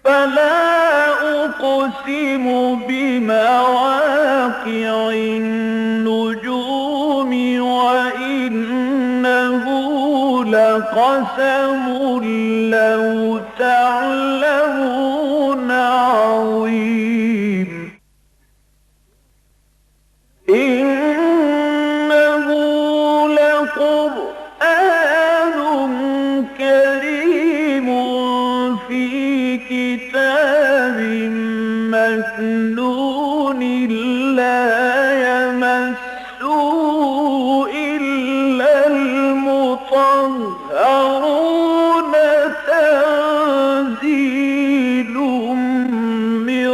فلا أقسم بمواقع النجوم وإنه لقسم لو تعلمون عظيم إنه لقرآن كريم في كتاب مكنون لا يمسه إلا المطهرون تنزيل من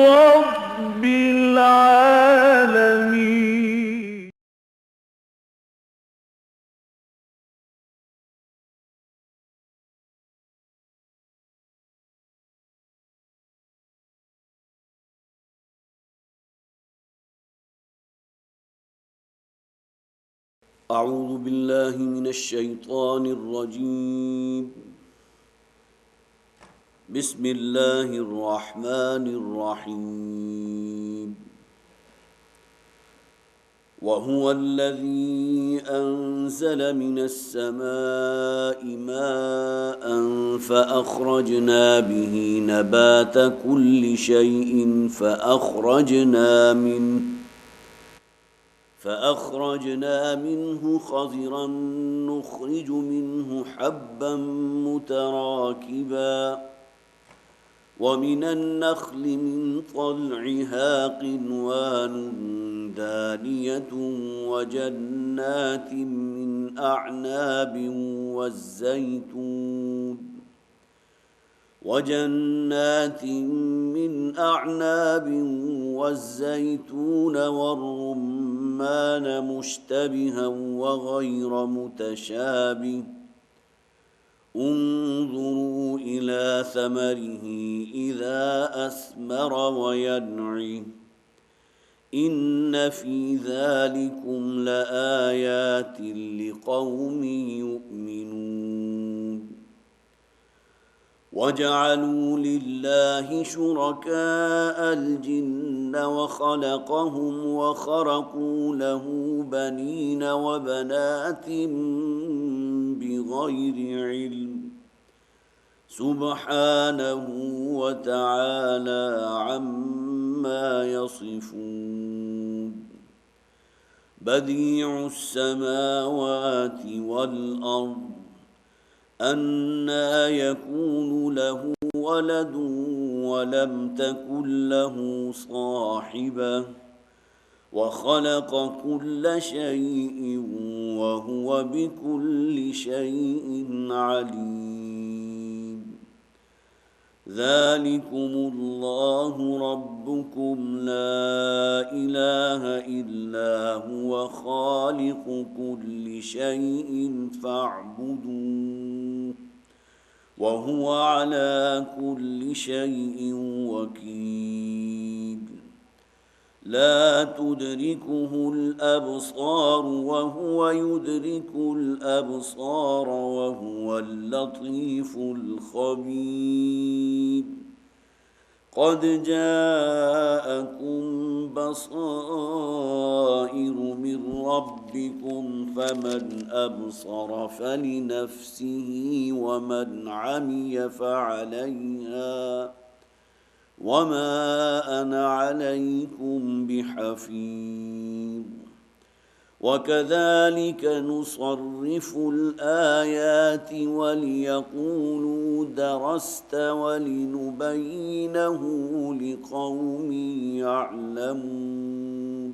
رب العالمين أعوذ بالله من الشيطان الرجيم. بسم الله الرحمن الرحيم. وهو الذي أنزل من السماء ماء فأخرجنا به نبات كل شيء فأخرجنا منه خضرا نخرج منه حبا متراكبا ومن النخل من طلعها قنوان دانية وجنات من أعناب والزيتون والرمان مشتبها وغير متشابه انظروا إلى ثمره إذا أثمر وينعه إن في ذلكم لآيات لقوم يؤمنون. وجعلوا لله شركاء الجن وخلقهم وخرقوا له بنين وبنات بغير علم سبحانه وتعالى عما يصفون. بديع السماوات والأرض أنى يكون له ولد ولم تكن له صاحبة وخلق كل شيء وهو بكل شيء عليم. ذلكم الله ربكم لا إله إلا هو خالق كل شيء فاعبدوه وهو على كل شيء وكيل. لا تدركه الأبصار وهو يدرك الأبصار وهو اللطيف الخبير. قد جاءكم بصائر من ربكم فمن أبصر فلنفسه ومن عمي فعليها وما أنا عليكم بحفيظ. وكذلك نصرف الآيات وليقولوا درست ولنبينه لقوم يعلمون.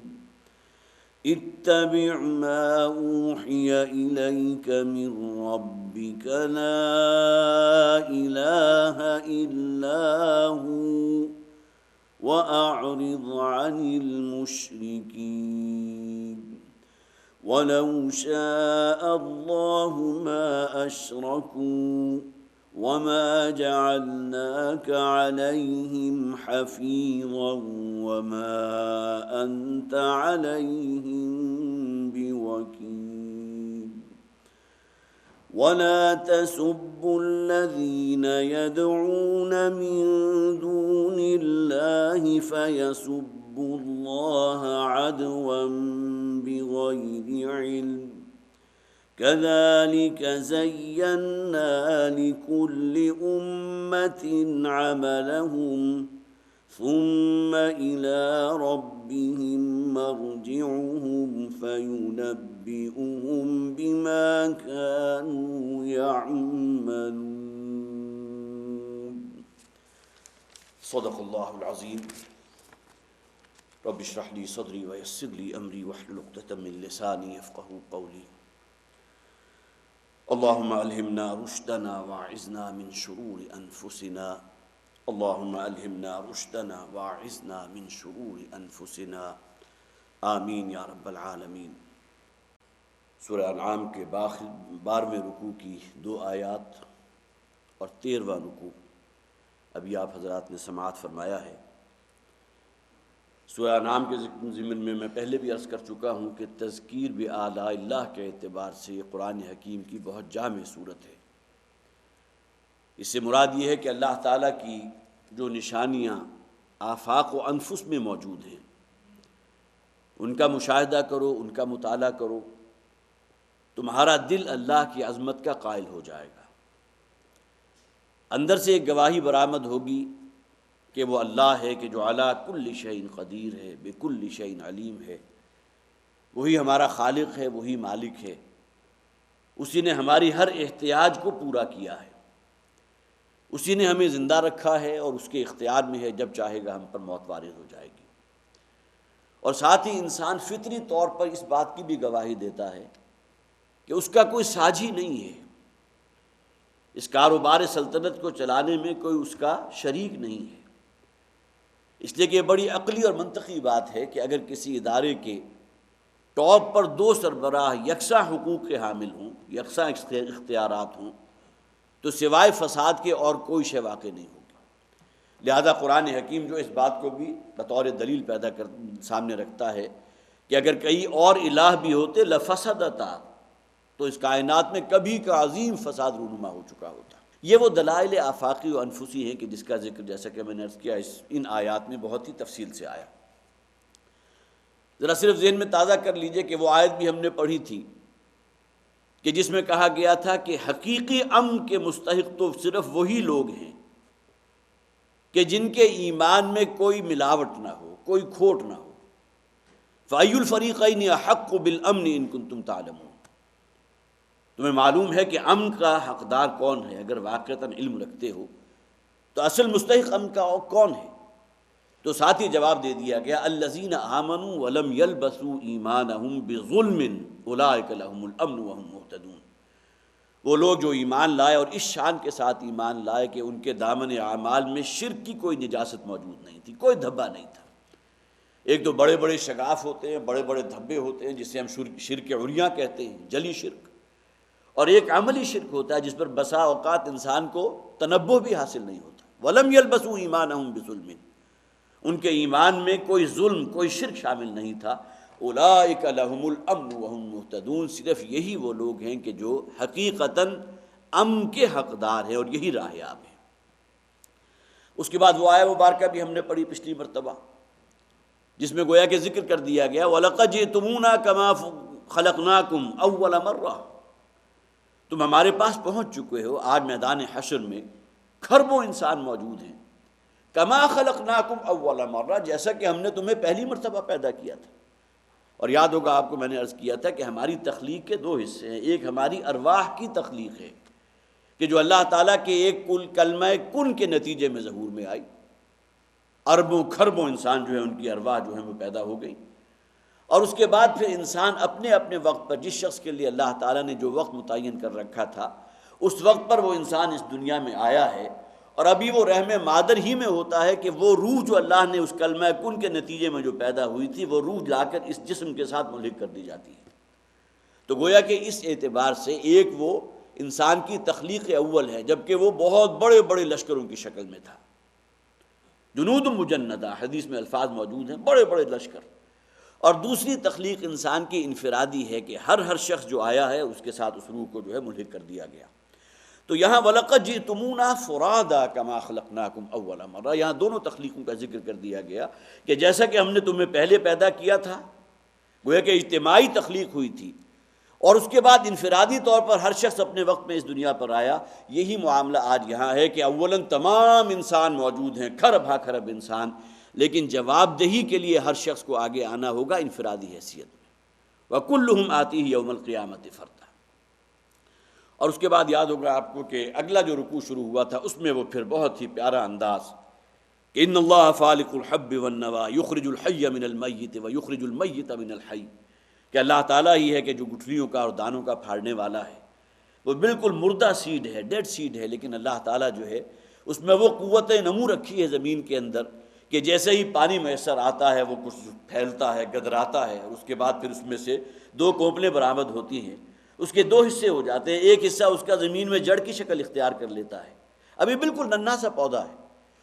اتبع ما أوحي إليك من ربك لا إله إلا هو وأعرض عن المشركين. ولو شاء الله ما أشركوا وما جعلناك عليهم حفيظا وما أنت عليهم بوكيل. ولا تسبوا الذين يدعون من دون الله فيسبوا الله عدوا بغير علم كذلك زينا لكل أمة عملهم ثم إلى ربهم مرجعهم فينبئهم بما كانوا يعملون صدق الله العظيم رب اشرح لي صدري ويسر لي أمري واحلل عقدة من لساني يفقهوا قولي اللهم ألهمنا رشدنا واعذنا من شرور أنفسنا اللهم ألهمنا رشدنا واعذنا من شرور أنفسنا آمین یا رب العالمین۔ سورہ انعام کے 12ویں رکوع کی 2 آیات اور 13واں رکوع ابھی آپ حضرات نے سماعت فرمایا ہے۔ سورہ انعام کے ضمن میں پہلے بھی عرض کر چکا ہوں کہ تذکیر بآلاء اللہ کے اعتبار سے یہ قرآن حکیم کی بہت جامع صورت ہے۔ اس سے مراد یہ ہے کہ اللہ تعالیٰ کی جو نشانیاں آفاق و انفس میں موجود ہیں ان کا مشاہدہ کرو، ان کا مطالعہ کرو، تمہارا دل اللہ کی عظمت کا قائل ہو جائے گا۔ اندر سے ایک گواہی برآمد ہوگی کہ وہ اللہ ہے کہ جو علی کل شیء قدیر ہے، بکل شیء علیم ہے، وہی ہمارا خالق ہے، وہی مالک ہے، اسی نے ہماری ہر احتیاج کو پورا کیا ہے، اسی نے ہمیں زندہ رکھا ہے اور اس کے اختیار میں ہے، جب چاہے گا ہم پر موت وارد ہو جائے گی۔ اور ساتھ ہی انسان فطری طور پر اس بات کی بھی گواہی دیتا ہے کہ اس کا کوئی ساجی نہیں ہے، اس کاروبار سلطنت کو چلانے میں کوئی اس کا شریک نہیں ہے۔ اس لیے کہ یہ بڑی عقلی اور منطقی بات ہے کہ اگر کسی ادارے کے ٹاپ پر 2 سربراہ یکساں حقوق کے حامل ہوں، یکساں اختیارات ہوں، تو سوائے فساد کے اور کوئی شے واقع نہیں ہوگی۔ لہذا قرآن حکیم جو اس بات کو بھی بطور دلیل سامنے رکھتا ہے کہ اگر کئی اور الہ بھی ہوتے لفسدتا، تو اس کائنات میں کبھی کا عظیم فساد رونما ہو چکا ہوتا۔ یہ وہ دلائل آفاقی و انفسی ہیں کہ جس کا ذکر جیسا کہ میں نے عرض کیا ان آیات میں بہت ہی تفصیل سے آیا۔ ذرا صرف ذہن میں تازہ کر لیجئے کہ وہ آیت بھی ہم نے پڑھی تھی کہ جس میں کہا گیا تھا کہ حقیقی امن کے مستحق تو صرف وہی لوگ ہیں کہ جن کے ایمان میں کوئی ملاوٹ نہ ہو، کوئی کھوٹ نہ ہو۔ فَأَيُّ الْفَرِيقَيْنِ أَحَقُّ بِالْأَمْنِ إِن كُنتُمْ تَعْلَمُونَ۔ تمہیں معلوم ہے کہ امن کا حقدار کون ہے، اگر واقعتاً علم رکھتے ہو تو اصل مستحق امن کا کون ہے؟ تو ساتھ ہی جواب دے دیا گیا الَّذِينَ آمَنُوا وَلَمْ يَلْبَسُوا إِيمَانَهُمْ بِظُلْمٍ أُولَٰئِكَ لَهُمُ الْأَمْنُ وَهُمْ مُهْتَدُونَ۔ وہ لوگ جو ایمان لائے اور اس شان کے ساتھ ایمان لائے کہ ان کے دامن اعمال میں شرک کی کوئی نجاست موجود نہیں تھی، کوئی دھبا نہیں تھا۔ ایک تو بڑے بڑے شگاف ہوتے ہیں، بڑے بڑے دھبے ہوتے ہیں جسے ہم شرک عریاں کہتے ہیں، جلی شرک، اور ایک عملی شرک ہوتا ہے جس پر بسا اوقات انسان کو تنبہ بھی حاصل نہیں ہوتا۔ وَلَمْ يَلْبَسُوا إِيمَانَهُمْ بِظُلْمٍ، ان کے ایمان میں کوئی ظلم، کوئی شرک شامل نہیں تھا۔ اولئک لہم الامن وہم مہتدون، صرف یہی وہ لوگ ہیں کہ جو حقیقتاً امن کے حقدار ہیں اور یہی راہ یاب ہیں۔ اس کے بعد وہ آیہ مبارکہ بھی ہم نے پڑھی پچھلی مرتبہ جس میں گویا کہ ذکر کر دیا گیا وَلَقَدْ جِئْتُمُونَا كَمَا خَلَقْنَاكُمْ أَوَّلَ مَرَّةٍ، تم ہمارے پاس پہنچ چکے ہو۔ آج میدان حشر میں کھربوں انسان موجود ہیں، کما خلقناکم اول مرہ، جیسا کہ ہم نے تمہیں پہلی مرتبہ پیدا کیا تھا۔ اور یاد ہوگا آپ کو میں نے عرض کیا تھا کہ ہماری تخلیق کے 2 حصے ہیں، ایک ہماری ارواح کی تخلیق ہے کہ جو اللہ تعالیٰ کے ایک کلمہ کن کے نتیجے میں ظہور میں آئی، اربوں کھربوں انسان جو ہے ان کی ارواح جو ہیں وہ پیدا ہو گئی، اور اس کے بعد پھر انسان اپنے اپنے وقت پر جس شخص کے لیے اللہ تعالیٰ نے جو وقت متعین کر رکھا تھا اس وقت پر وہ انسان اس دنیا میں آیا ہے، اور ابھی وہ رحم مادر ہی میں ہوتا ہے کہ وہ روح جو اللہ نے اس کلمہ کن کے نتیجے میں جو پیدا ہوئی تھی وہ روح لا کر اس جسم کے ساتھ ملحق کر دی جاتی ہے۔ تو گویا کہ اس اعتبار سے ایک وہ انسان کی تخلیق اول ہے، جبکہ وہ بہت بڑے بڑے لشکروں کی شکل میں تھا، جنود مجندہ، حدیث میں الفاظ موجود ہیں، بڑے بڑے لشکر، اور دوسری تخلیق انسان کی انفرادی ہے کہ ہر شخص جو آیا ہے اس کے ساتھ اس روح کو جو ہے ملحق کر دیا گیا۔ تو یہاں وَلَقَدْ جِئْتُمُونَا فُرَادَىٰ كَمَا خَلَقْنَاكُمْ أَوَّلَ مَرَّةٍ، یہاں دونوں تخلیقوں کا ذکر کر دیا گیا کہ جیسا کہ ہم نے تمہیں پہلے پیدا کیا تھا، گویا کہ اجتماعی تخلیق ہوئی تھی، اور اس کے بعد انفرادی طور پر ہر شخص اپنے وقت میں اس دنیا پر آیا۔ یہی معاملہ آج یہاں ہے کہ اولاً تمام انسان موجود ہیں، کھرب ہا کھرب انسان، لیکن جواب دہی کے لیے ہر شخص کو آگے آنا ہوگا انفرادی حیثیت میں۔ وَكُلُّهُمْ آتِيهِ يَوْمَ الْقِيَامَةِ فَرْدًا۔ اور اس کے بعد یاد ہوگا آپ کو کہ اگلا جو رکوع شروع ہوا تھا اس میں وہ پھر بہت ہی پیارا انداز کہ ان اللہ فالق الحب والنوا یخرج الحی من المیت ویخرج المیت من الحی، کہ اللہ تعالیٰ ہی ہے کہ جو گٹھلیوں کا اور دانوں کا پھاڑنے والا ہے۔ وہ بالکل مردہ سیڈ ہے، ڈیڈ سیڈ ہے، لیکن اللہ تعالیٰ جو ہے اس میں وہ قوت نمو رکھی ہے زمین کے اندر کہ جیسے ہی پانی میسر آتا ہے وہ کچھ پھیلتا ہے، گدراتا ہے، اور اس کے بعد پھر اس میں سے 2 کونپلیں برآمد ہوتی ہیں، اس کے 2 حصے ہو جاتے ہیں۔ ایک حصہ اس کا زمین میں جڑ کی شکل اختیار کر لیتا ہے، ابھی بالکل ننھا سا پودا ہے،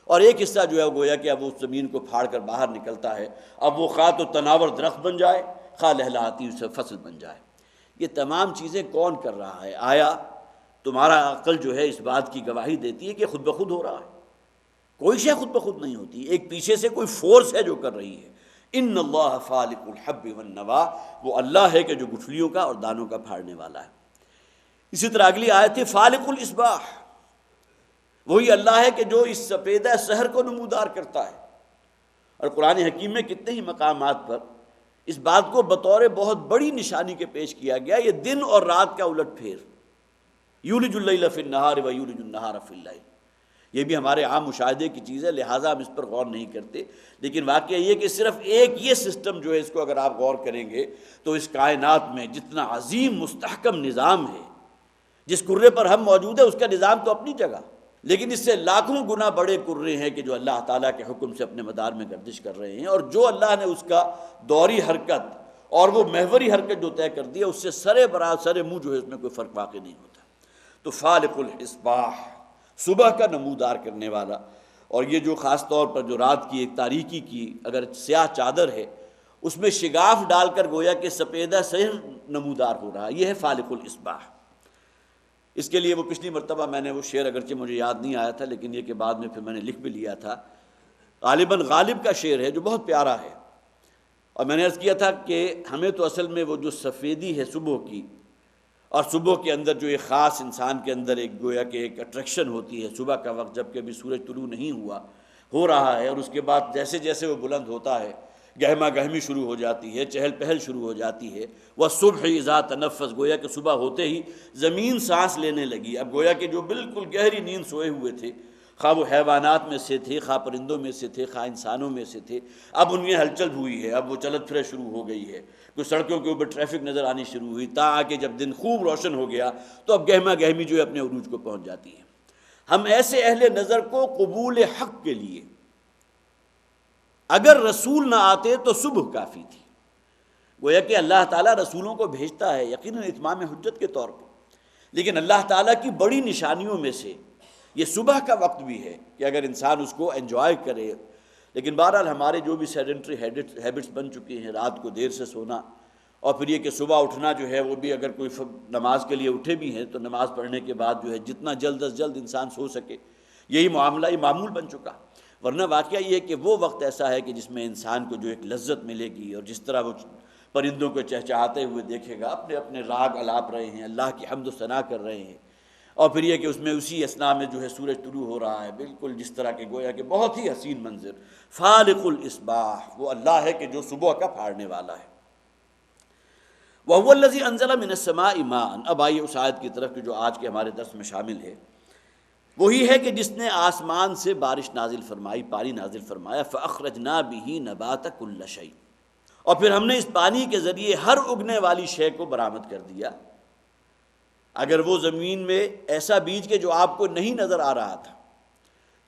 اور ایک حصہ جو ہے گویا کہ اب اس زمین کو پھاڑ کر باہر نکلتا ہے، اب وہ خواہ تو تناور درخت بن جائے، خواہ لہلاتی اسے فصل بن جائے۔ یہ تمام چیزیں کون کر رہا ہے؟ آیا تمہارا عقل جو ہے اس بات کی گواہی دیتی ہے کہ خود بخود ہو رہا ہے؟ کوئی شے خود بخود نہیں ہوتی، ایک پیچھے سے کوئی فورس ہے جو کر رہی ہے۔ ان اللہ فالق الحب والنوا، وہ اللہ ہے کہ جو گٹھلیوں کا اور دانوں کا پھاڑنے والا ہے۔ اسی طرح اگلی آیت ہے فالق الاصباح، وہی اللہ ہے کہ جو اس سپیدہ سحر کو نمودار کرتا ہے۔ اور قرآن حکیم میں کتنے ہی مقامات پر اس بات کو بطور بہت بڑی نشانی کے پیش کیا گیا، یہ دن اور رات کا الٹ پھیر، یولج اللیل فی النہار ویولج النہار فی اللیل، یہ بھی ہمارے عام مشاہدے کی چیز ہے، لہٰذا ہم اس پر غور نہیں کرتے، لیکن واقعہ یہ کہ صرف ایک یہ سسٹم جو ہے اس کو اگر آپ غور کریں گے تو اس کائنات میں جتنا عظیم مستحکم نظام ہے، جس کرے پر ہم موجود ہیں اس کا نظام تو اپنی جگہ، لیکن اس سے لاکھوں گنا بڑے کرے ہیں کہ جو اللہ تعالیٰ کے حکم سے اپنے مدار میں گردش کر رہے ہیں، اور جو اللہ نے اس کا دوری حرکت اور وہ محوری حرکت جو طے کر دی ہے اس سے سرے برابر سرے منہ جو ہے اس میں کوئی فرق واقع نہیں ہوتا۔ تو فالق الاصباح، صبح کا نمودار کرنے والا، اور یہ جو خاص طور پر جو رات کی ایک تاریکی کی اگر سیاہ چادر ہے اس میں شگاف ڈال کر گویا کہ سپیدہ سحر نمودار ہو رہا ہے، یہ ہے فالق الاصباح۔ اس کے لیے وہ پچھلی مرتبہ میں نے وہ شعر اگرچہ مجھے یاد نہیں آیا تھا، لیکن یہ کہ بعد میں پھر میں نے لکھ بھی لیا تھا، غالباً غالب کا شعر ہے جو بہت پیارا ہے، اور میں نے عرض کیا تھا کہ ہمیں تو اصل میں وہ جو سفیدی ہے صبح کی، اور صبح کے اندر جو ایک خاص انسان کے اندر ایک گویا کہ ایک اٹریکشن ہوتی ہے صبح کا وقت، جب کہ ابھی سورج طلوع نہیں ہو رہا ہے، اور اس کے بعد جیسے جیسے وہ بلند ہوتا ہے گہما گہمی شروع ہو جاتی ہے، چہل پہل شروع ہو جاتی ہے۔ وَالصُّبْحِ اِذَا تَنَفَّسَ، گویا کہ صبح ہوتے ہی زمین سانس لینے لگی، اب گویا کہ جو بالکل گہری نیند سوئے ہوئے تھے، خواہ وہ حیوانات میں سے تھے، خواہ پرندوں میں سے تھے، خواہ انسانوں میں سے تھے، اب ان میں ہلچل ہوئی ہے، اب وہ چلت پھرے شروع ہو گئی ہے، کچھ سڑکوں کے اوپر ٹریفک نظر آنی شروع ہوئی، تا آ کے جب دن خوب روشن ہو گیا تو اب گہما گہمی جو ہے اپنے عروج کو پہنچ جاتی ہے۔ ہم ایسے اہل نظر کو قبول حق کے لیے اگر رسول نہ آتے تو صبح کافی تھی، گویا کہ اللہ تعالیٰ رسولوں کو بھیجتا ہے یقیناً اتمام حجت کے طور پر، لیکن اللہ تعالیٰ کی بڑی نشانیوں میں سے یہ صبح کا وقت بھی ہے کہ اگر انسان اس کو انجوائے کرے۔ لیکن بہرحال ہمارے جو بھی سیڈنٹری ہیبٹس بن چکی ہیں، رات کو دیر سے سونا، اور پھر یہ کہ صبح اٹھنا جو ہے وہ بھی اگر کوئی نماز کے لیے اٹھے بھی ہیں تو نماز پڑھنے کے بعد جو ہے جتنا جلد از جلد انسان سو سکے، یہی معاملہ یہ معمول بن چکا۔ ورنہ واقعہ یہ ہے کہ وہ وقت ایسا ہے کہ جس میں انسان کو جو ایک لذت ملے گی، اور جس طرح وہ پرندوں کو چہچہاتے ہوئے دیکھے گا، اپنے اپنے راگ الاپ رہے ہیں، اللہ کی حمد و ثنا کر رہے ہیں، اور پھر یہ کہ اس میں اسی اثناء میں جو ہے سورج طلوع ہو رہا ہے، بالکل جس طرح کے گویا کہ بہت ہی حسین منظر۔ فالق الاصباح، وہ اللہ ہے کہ جو صبح کا پھاڑنے والا ہے۔ وَهُوَ الَّذِي أَنزَلَ مِنَ السَّمَاءِ مَاءً، اب آئیے اس آیت کی طرف کہ جو آج کے ہمارے درس میں شامل ہے، وہی ہے کہ جس نے آسمان سے بارش نازل فرمائی، پانی نازل فرمایا، فَأَخْرَجْنَا بِهِ نَبَاتَ كُلِّ شَيْءٍ، اور پھر ہم نے اس پانی کے ذریعے ہر اگنے والی شے کو برآمد کر دیا۔ اگر وہ زمین میں ایسا بیج کہ جو آپ کو نہیں نظر آ رہا تھا،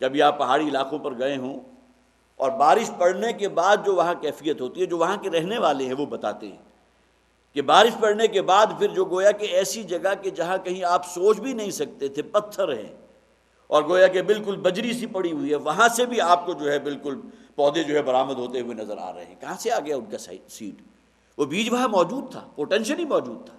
جب آپ پہاڑی علاقوں پر گئے ہوں اور بارش پڑنے کے بعد جو وہاں کیفیت ہوتی ہے، جو وہاں کے رہنے والے ہیں وہ بتاتے ہیں کہ بارش پڑنے کے بعد پھر جو گویا کہ ایسی جگہ کہ جہاں کہیں آپ سوچ بھی نہیں سکتے تھے، پتھر ہیں، اور گویا کہ بالکل بجری سی پڑی ہوئی ہے، وہاں سے بھی آپ کو جو ہے بالکل پودے جو ہے برآمد ہوتے ہوئے نظر آ رہے ہیں۔ کہاں سے آ گیا ان کا سیڈ؟ وہ بیج وہاں موجود تھا، پوٹینشیل ہی موجود تھا۔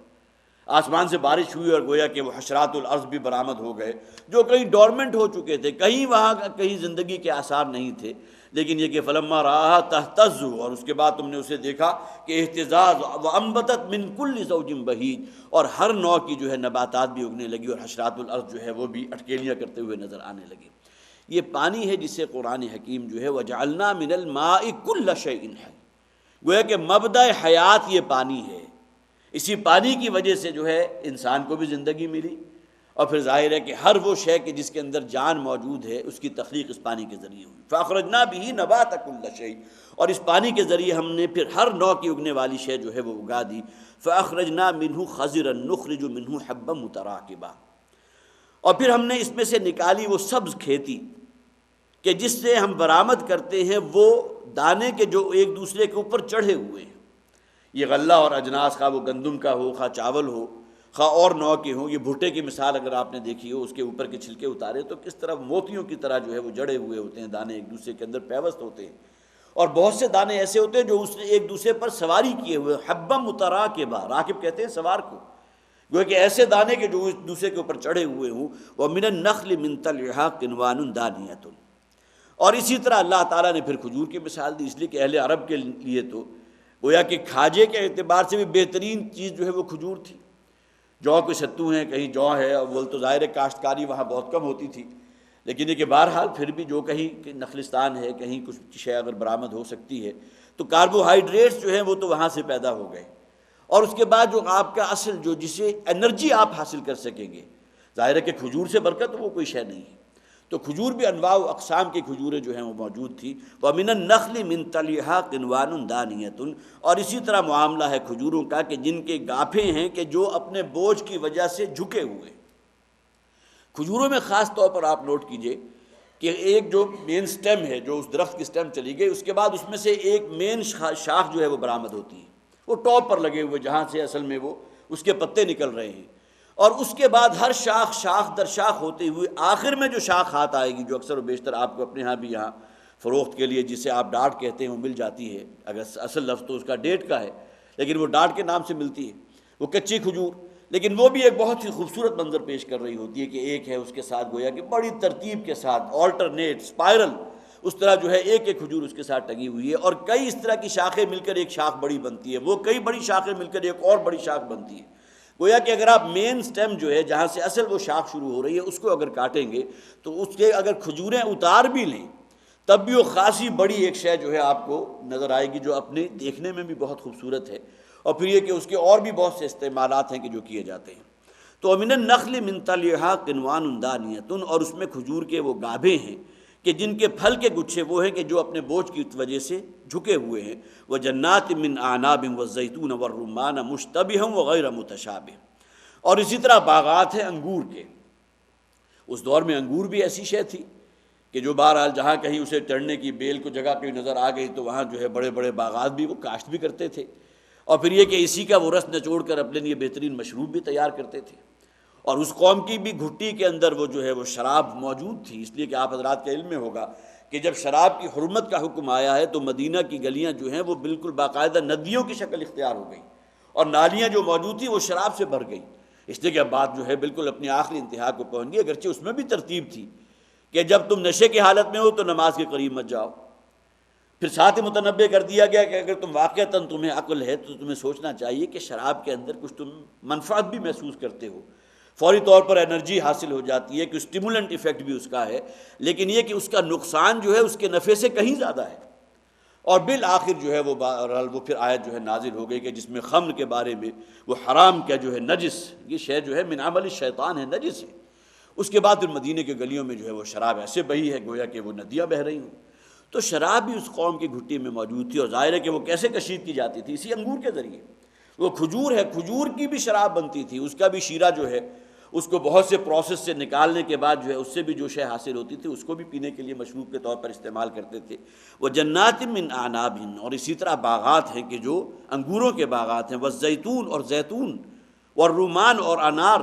آسمان سے بارش ہوئی اور گویا کہ وہ حشرات الارض بھی برآمد ہو گئے، جو کہیں ڈورمنٹ ہو چکے تھے، کہیں وہاں کہیں زندگی کے آثار نہیں تھے، لیکن یہ کہ فلما رآہا تہتز، اور اس کے بعد تم نے اسے دیکھا کہ اہتزاز، وانبتت من کل زوج بہیج، اور ہر نوع کی جو ہے نباتات بھی اگنے لگی، اور حشرات الارض جو ہے وہ بھی اٹکیلیاں کرتے ہوئے نظر آنے لگی۔ یہ پانی ہے جسے قرآن حکیم جو ہے وجعلنا من الماء کل شیء حی، گویا کہ مبدأ حیات یہ پانی ہے۔ اسی پانی کی وجہ سے جو ہے انسان کو بھی زندگی ملی، اور پھر ظاہر ہے کہ ہر وہ شے کہ جس کے اندر جان موجود ہے اس کی تخلیق اس پانی کے ذریعے ہوئی۔ فاخرجنا به نبات کل شیء، اور اس پانی کے ذریعے ہم نے پھر ہر نوع کی اگنے والی شے جو ہے وہ اگا دی۔ فاخرجنا منه خضرا نخرج منه حبا متراکبا، اور پھر ہم نے اس میں سے نکالی وہ سبز کھیتی کہ جس سے ہم برآمد کرتے ہیں وہ دانے کے جو ایک دوسرے کے اوپر چڑھے ہوئے ہیں۔ یہ غلہ اور اجناس، خواہ وہ گندم کا ہو، خواہ چاول ہو، خواہ اور نوع کے ہوں۔ یہ بھٹے کی مثال اگر آپ نے دیکھی ہو، اس کے اوپر کے چھلکے اتارے تو کس طرح موتیوں کی طرح جو ہے وہ جڑے ہوئے ہوتے ہیں، دانے ایک دوسرے کے اندر پیوست ہوتے ہیں، اور بہت سے دانے ایسے ہوتے ہیں جو اس نے ایک دوسرے پر سواری کیے ہوئے، حبا متراکبا، راکب کہتے ہیں سوار کو، گویا کہ ایسے دانے کے جو ایک دوسرے کے اوپر چڑھے ہوئے ہوں۔ وَمِنَ النَّخْلِ مِن طَلْعِهَا قِنْوَانٌ دَانِيَةٌ، اور اسی طرح اللہ تعالیٰ نے پھر کھجور کی مثال دی، اس لیے کہ اہل عرب کے لیے تو گویا کہ کھاجے کے اعتبار سے بھی بہترین چیز جو ہے وہ کھجور تھی۔ جو کے ستو ہیں، کہیں جو ہے، اول تو ظاہر ہے کاشتکاری وہاں بہت کم ہوتی تھی، لیکن یہ کہ بہرحال پھر بھی جو کہیں نخلستان ہے، کہیں کچھ شے اگر برآمد ہو سکتی ہے تو کاربوہائیڈریٹس جو ہیں وہ تو وہاں سے پیدا ہو گئے، اور اس کے بعد جو آپ کا اصل جو جسے انرجی آپ حاصل کر سکیں گے، ظاہر ہے کہ کھجور سے برکت وہ کوئی شے نہیں ہے، تو کھجور بھی انواع و اقسام کی کھجوریں جو ہیں وہ موجود تھی۔ وَمِنَ النَّخْلِ مِن طَلْعِهَا قِنْوَانٌ دَانِيَةٌ، اور اسی طرح معاملہ ہے کھجوروں کا کہ جن کے گاپھے ہیں کہ جو اپنے بوجھ کی وجہ سے جھکے ہوئے۔ کھجوروں میں خاص طور پر آپ نوٹ کیجئے کہ ایک جو مین سٹیم ہے، جو اس درخت کی سٹیم چلی گئی، اس کے بعد اس میں سے ایک مین شاخ جو ہے وہ برآمد ہوتی ہے، وہ ٹاپ پر لگے ہوئے جہاں سے اصل میں وہ اس کے پتے نکل رہے ہیں، اور اس کے بعد ہر شاخ در شاخ ہوتے ہوئے آخر میں جو شاخ ہاتھ آئے گی، جو اکثر و بیشتر آپ کو اپنے ہاں بھی یہاں فروخت کے لیے جسے آپ ڈاٹ کہتے ہیں وہ مل جاتی ہے، اگر اصل لفظ تو اس کا ڈیٹ کا ہے لیکن وہ ڈاٹ کے نام سے ملتی ہے، وہ کچی کھجور، لیکن وہ بھی ایک بہت ہی خوبصورت منظر پیش کر رہی ہوتی ہے کہ ایک ہے اس کے ساتھ گویا کہ بڑی ترتیب کے ساتھ آلٹرنیٹ اسپائرل اس طرح جو ہے ایک ایک کھجور اس کے ساتھ ٹنگی ہوئی ہے، اور کئی اس طرح کی شاخیں مل کر ایک شاخ بڑی بنتی ہے، وہ کئی بڑی شاخیں مل کر ایک اور بڑی شاخ بنتی ہے۔ گویا کہ اگر آپ مین سٹیم جو ہے جہاں سے اصل وہ شاخ شروع ہو رہی ہے اس کو اگر کاٹیں گے تو اس کے اگر کھجوریں اتار بھی لیں تب بھی وہ خاصی بڑی ایک شے جو ہے آپ کو نظر آئے گی، جو اپنے دیکھنے میں بھی بہت خوبصورت ہے، اور پھر یہ کہ اس کے اور بھی بہت سے استعمالات ہیں کہ جو کیے جاتے ہیں۔ تو مِنَ النَّخْلِ مِن طَلْعِهَا قِنْوَانٌ دَانِيَةٌ، اور اس میں کھجور کے وہ گابھے ہیں کہ جن کے پھل کے گچھے وہ ہیں کہ جو اپنے بوجھ کی وجہ سے جھکے ہوئے ہیں۔ وَجَنَّاتٍ مِّنْ أَعْنَابٍ وَالزَّيْتُونَ وَالرُّمَّانَ مُشْتَبِهًا وَغَيْرَ مُتَشَابِهٍ، اور اسی طرح باغات ہیں انگور کے۔ اس دور میں انگور بھی ایسی شے تھی کہ جو بہرحال جہاں کہیں اسے چڑھنے کی بیل کو جگہ کوئی نظر آ گئی تو وہاں جو ہے بڑے بڑے باغات بھی وہ کاشت بھی کرتے تھے، اور پھر یہ کہ اسی کا وہ رس نچوڑ کر اپنے لیے بہترین مشروب بھی تیار کرتے تھے، اور اس قوم کی بھی گھٹی کے اندر وہ جو ہے وہ شراب موجود تھی، اس لیے کہ آپ حضرات کے علم میں ہوگا کہ جب شراب کی حرمت کا حکم آیا ہے تو مدینہ کی گلیاں جو ہیں وہ بالکل باقاعدہ ندیوں کی شکل اختیار ہو گئیں، اور نالیاں جو موجود تھیں وہ شراب سے بھر گئیں، اس لیے کہ اب بات جو ہے بالکل اپنی آخری انتہا کو پہنچ گئی، اگرچہ اس میں بھی ترتیب تھی کہ جب تم نشے کی حالت میں ہو تو نماز کے قریب مت جاؤ، پھر ساتھ ہی متنبہ کر دیا گیا کہ اگر تم واقعتاً تمہیں عقل ہے تو تمہیں سوچنا چاہیے کہ شراب کے اندر کچھ تم منفعت بھی محسوس کرتے ہو، فوری طور پر انرجی حاصل ہو جاتی ہے، کہ اسٹیمولنٹ ایفیکٹ بھی اس کا ہے، لیکن یہ کہ اس کا نقصان جو ہے اس کے نفع سے کہیں زیادہ ہے۔ اور بالآخر جو ہے وہ پھر آیت جو ہے نازل ہو گئی کہ جس میں خمر کے بارے میں وہ حرام کیا جو ہے نجس، یہ شے جو ہے من عمل الشیطان ہے، نجس ہے۔ اس کے بعد پھر مدینے کے گلیوں میں جو ہے وہ شراب ایسے بہی ہے گویا کہ وہ ندیاں بہہ رہی ہوں، تو شراب بھی اس قوم کی گھٹی میں موجود تھی، اور ظاہر ہے کہ وہ کیسے کشید کی جاتی تھی، اسی انگور کے ذریعے۔ وہ کھجور ہے، کھجور کی بھی شراب بنتی تھی، اس کا بھی شیرہ جو ہے اس کو بہت سے پروسیس سے نکالنے کے بعد جو ہے اس سے بھی جو شے حاصل ہوتی تھی اس کو بھی پینے کے لیے مشروب کے طور پر استعمال کرتے تھے۔ وہ جنات من اعناب، اور اسی طرح باغات ہیں کہ جو انگوروں کے باغات ہیں، والزیتون اور زیتون، والرومان اور انار،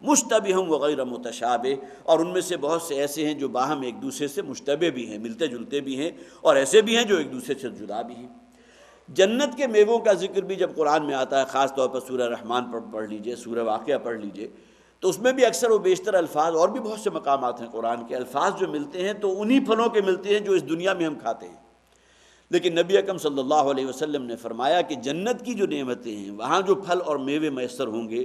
مشتبہ وغیر متشابہ، اور ان میں سے بہت سے ایسے ہیں جو باہم ایک دوسرے سے مشتبہ بھی ہیں، ملتے جلتے بھی ہیں، اور ایسے بھی ہیں جو ایک دوسرے سے جدا بھی ہیں۔ جنت کے میووں کا ذکر بھی جب قرآن میں آتا ہے، خاص طور پر سورہ رحمان پڑھ لیجئے، سورہ واقعہ پڑھ لیجئے، تو اس میں بھی اکثر و بیشتر الفاظ، اور بھی بہت سے مقامات ہیں قرآن کے، الفاظ جو ملتے ہیں تو انہی پھلوں کے ملتے ہیں جو اس دنیا میں ہم کھاتے ہیں۔ لیکن نبی اکرم صلی اللہ علیہ وسلم نے فرمایا کہ جنت کی جو نعمتیں ہیں، وہاں جو پھل اور میوے میسر ہوں گے،